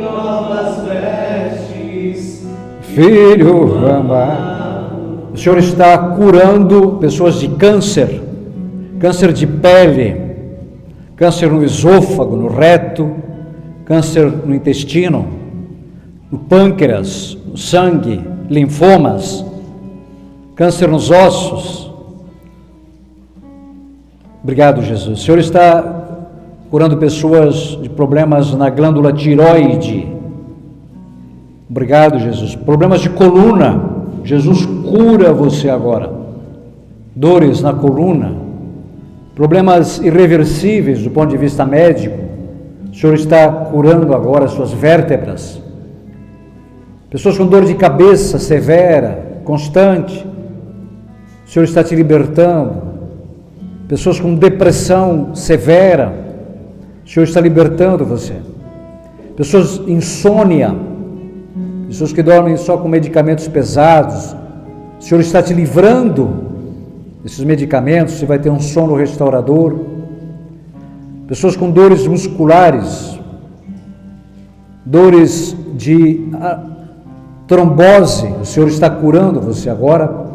novas vestes, filho amado. O Senhor está curando pessoas de câncer, câncer de pele, câncer no esôfago, no reto, câncer no intestino, no pâncreas, no sangue, linfomas, câncer nos ossos. Obrigado, Jesus. O Senhor está curando pessoas de problemas na glândula tiroide. Obrigado, Jesus. Problemas de coluna. Jesus cura você agora. Dores na coluna. Problemas irreversíveis do ponto de vista médico. O Senhor está curando agora as suas vértebras. Pessoas com dor de cabeça severa, constante. O Senhor está te libertando. Pessoas com depressão severa. O Senhor está libertando você. Pessoas insônia. Pessoas que dormem só com medicamentos pesados. O Senhor está te livrando desses medicamentos. Você vai ter um sono restaurador. Pessoas com dores musculares, dores de trombose, o Senhor está curando você agora.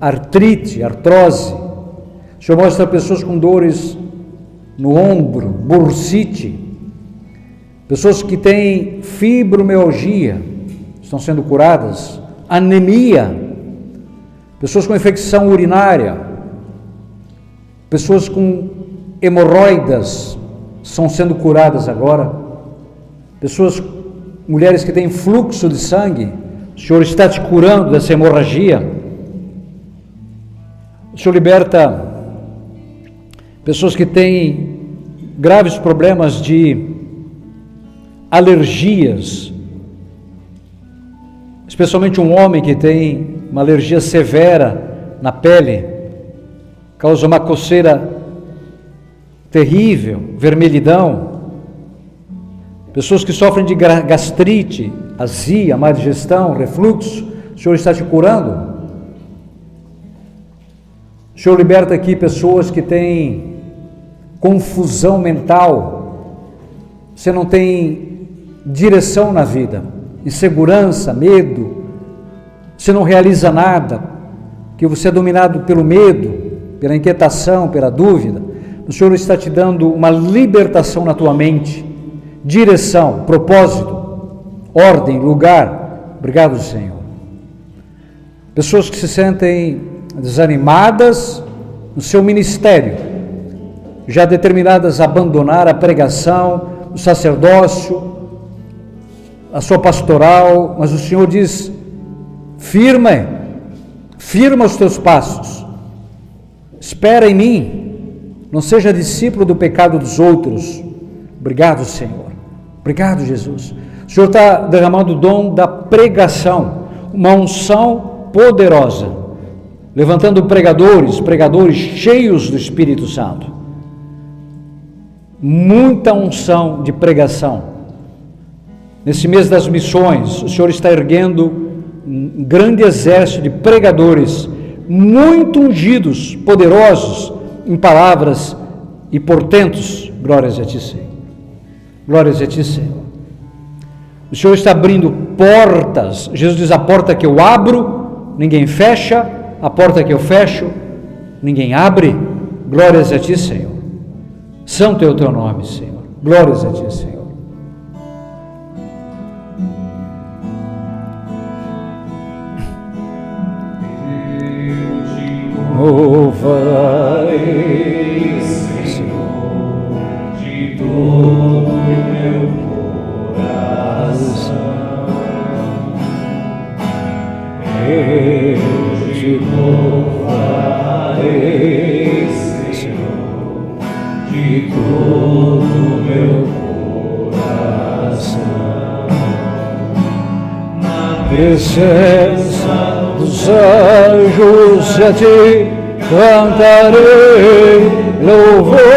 Artrite, artrose. O Senhor mostra pessoas com dores no ombro, bursite. Pessoas que têm fibromialgia, estão sendo curadas. Anemia. Pessoas com infecção urinária. Pessoas com hemorroidas estão sendo curadas agora. Pessoas, mulheres que têm fluxo de sangue, o Senhor está te curando dessa hemorragia. O Senhor liberta pessoas que têm graves problemas de alergias, especialmente um homem que tem uma alergia severa na pele, causa uma coceira terrível, vermelhidão. Pessoas que sofrem de gastrite, azia, má digestão, refluxo, o Senhor está te curando. O Senhor liberta aqui pessoas que têm confusão mental, você não tem direção na vida, insegurança, medo, você não realiza nada, que você é dominado pelo medo, pela inquietação, pela dúvida. o Senhor está te dando uma libertação na tua mente, direção, propósito, ordem, lugar. Obrigado, Senhor. Pessoas que se sentem desanimadas no seu ministério, já determinadas a abandonar a pregação, o sacerdócio, a sua pastoral, mas o Senhor diz: firma os teus passos, espera em mim, não seja discípulo do pecado dos outros. Obrigado, Senhor. Obrigado, Jesus. O Senhor está derramando o dom da pregação, uma unção poderosa, levantando pregadores cheios do Espírito Santo. Muita unção de pregação. Nesse mês das missões, o Senhor está erguendo um grande exército de pregadores, muito ungidos, poderosos em palavras e portentos. Glórias a Ti, Senhor. Glórias a Ti, Senhor. O Senhor está abrindo portas. Jesus diz: a porta que eu abro, ninguém fecha; a porta que eu fecho, ninguém abre. Glórias a Ti, Senhor. Santo é o Teu nome, Senhor. Glórias a Ti, Senhor. Louvai, Senhor, de todo o meu coração. Eu te louvarei, Senhor, de todo o meu coração. Na presença dos anjos a Ti cantarei louvores.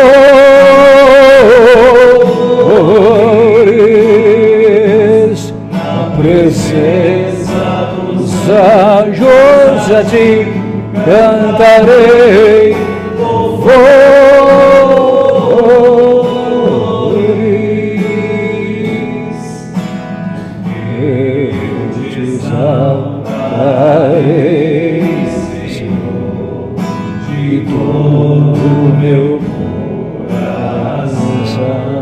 Na presença dos anjos a Ti cantarei louvores. Eu te exaltarei, Senhor, de todo o meu coração.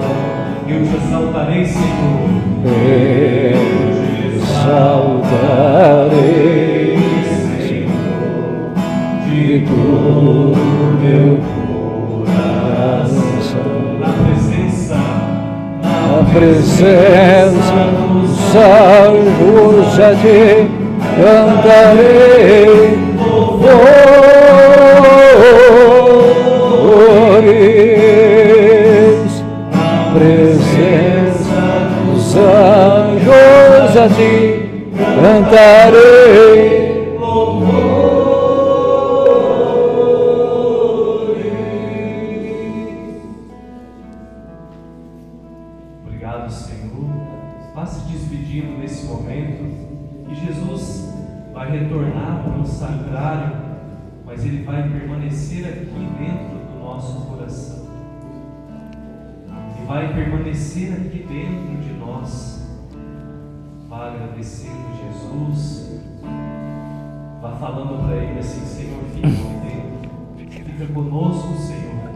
Eu te exaltarei, Senhor. Eu te exaltarei, Senhor, de todo o meu coração. Na presença dos anjos a Ti cantarei louvores. Na presença dos anjos a Ti cantarei louvores. Obrigado, Senhor. Vá se despedindo nesse momento, e Jesus vai retornar para o sacrário, mas Ele vai permanecer aqui dentro do nosso coração. E vai permanecer aqui dentro de nós. Vá agradecendo Jesus. Vá falando para Ele assim: Senhor, fica aqui dentro. Fica conosco, Senhor.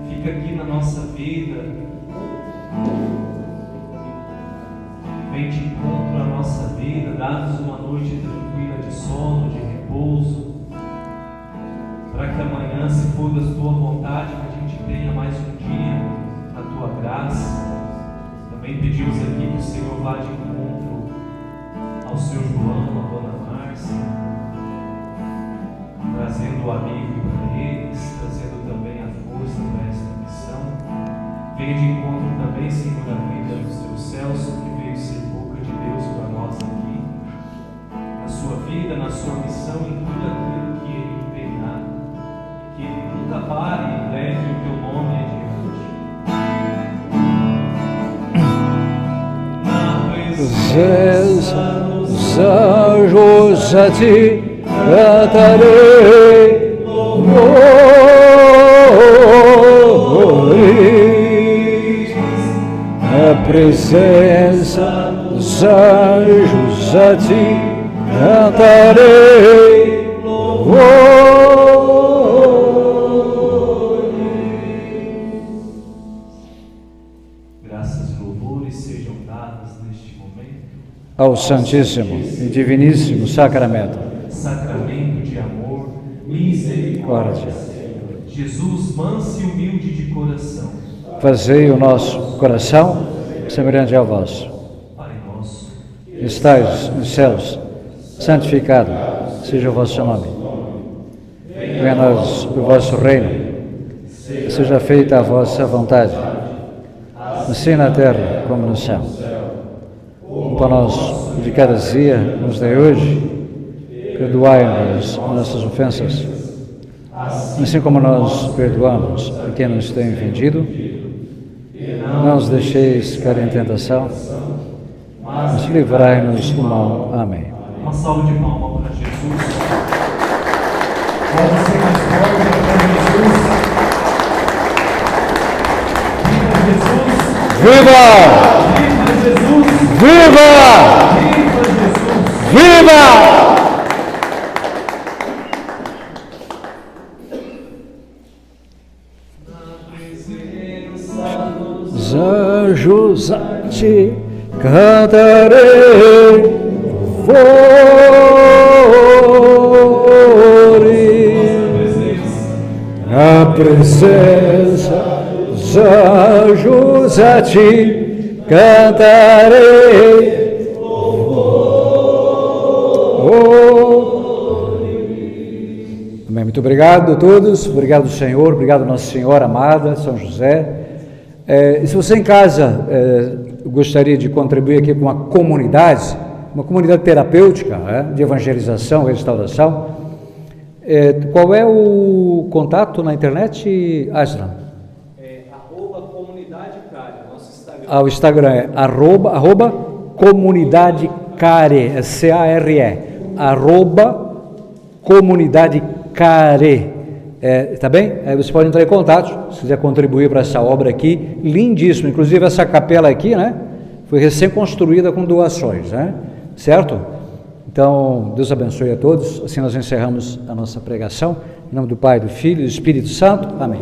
Fica aqui na nossa vida. Vem de encontro à nossa vida, dá-nos uma noite tranquila de sono, de repouso, para que amanhã, se for da Tua vontade, que a gente tenha mais um dia na Tua graça. Também pedimos aqui que o Senhor vá de encontro ao Seu João, à Dona Márcia, trazendo o amigo para eles, trazendo também a força para esta missão. Venha de encontro também, Senhor, a vida do Seu Celso, que veio ser boca de Deus para nós aqui, na sua vida, na sua missão, em tudo aquilo que Ele empenhar, e que Ele nunca pare e leve o Teu nome adiante. Na presença dos anjos a Ti cantarei louvores. Na presença dos anjos a Ti cantarei louvores. ao Santíssimo e Diviníssimo Sacramento. Sacramento de amor, misericórdia. Jesus, manso e humilde de coração. Fazei o nosso coração semelhante ao vosso. Pai nosso, Que estais nos céus, santificado seja o vosso nome. Venha a nós o vosso reino. Seja feita a vossa vontade, assim na terra como no céu. O pão nosso de cada dia nos dai hoje. Perdoai-nos nossas ofensas, assim como nós perdoamos a quem nos tem ofendido. Não os deixeis cair em tentação, mas livrai-nos do mal. Amém. uma salva de palmas para Jesus. Pode ser mais forte para Jesus. Viva Jesus! Viva! Viva Jesus! Viva! Viva Jesus! Viva! Os anjos a ti cantarei louvores, na presença dos anjos a ti cantarei louvores. Amém. Muito obrigado a todos, obrigado Senhor, obrigado Nossa Senhora amada, São José. E se você em casa gostaria de contribuir aqui com uma comunidade terapêutica, de evangelização, restauração, qual é o contato na internet, Aslan? @comunidade Care, nosso Instagram. O Instagram é @comunidade Care, é C-A-R-E, @comunidade Care. Tá bem? Aí você pode entrar em contato, se quiser contribuir para essa obra aqui, lindíssima, inclusive essa capela aqui, né, foi recém-construída com doações, né, certo? Então, Deus abençoe a todos, assim nós encerramos a nossa pregação, em nome do Pai, do Filho e do Espírito Santo, amém.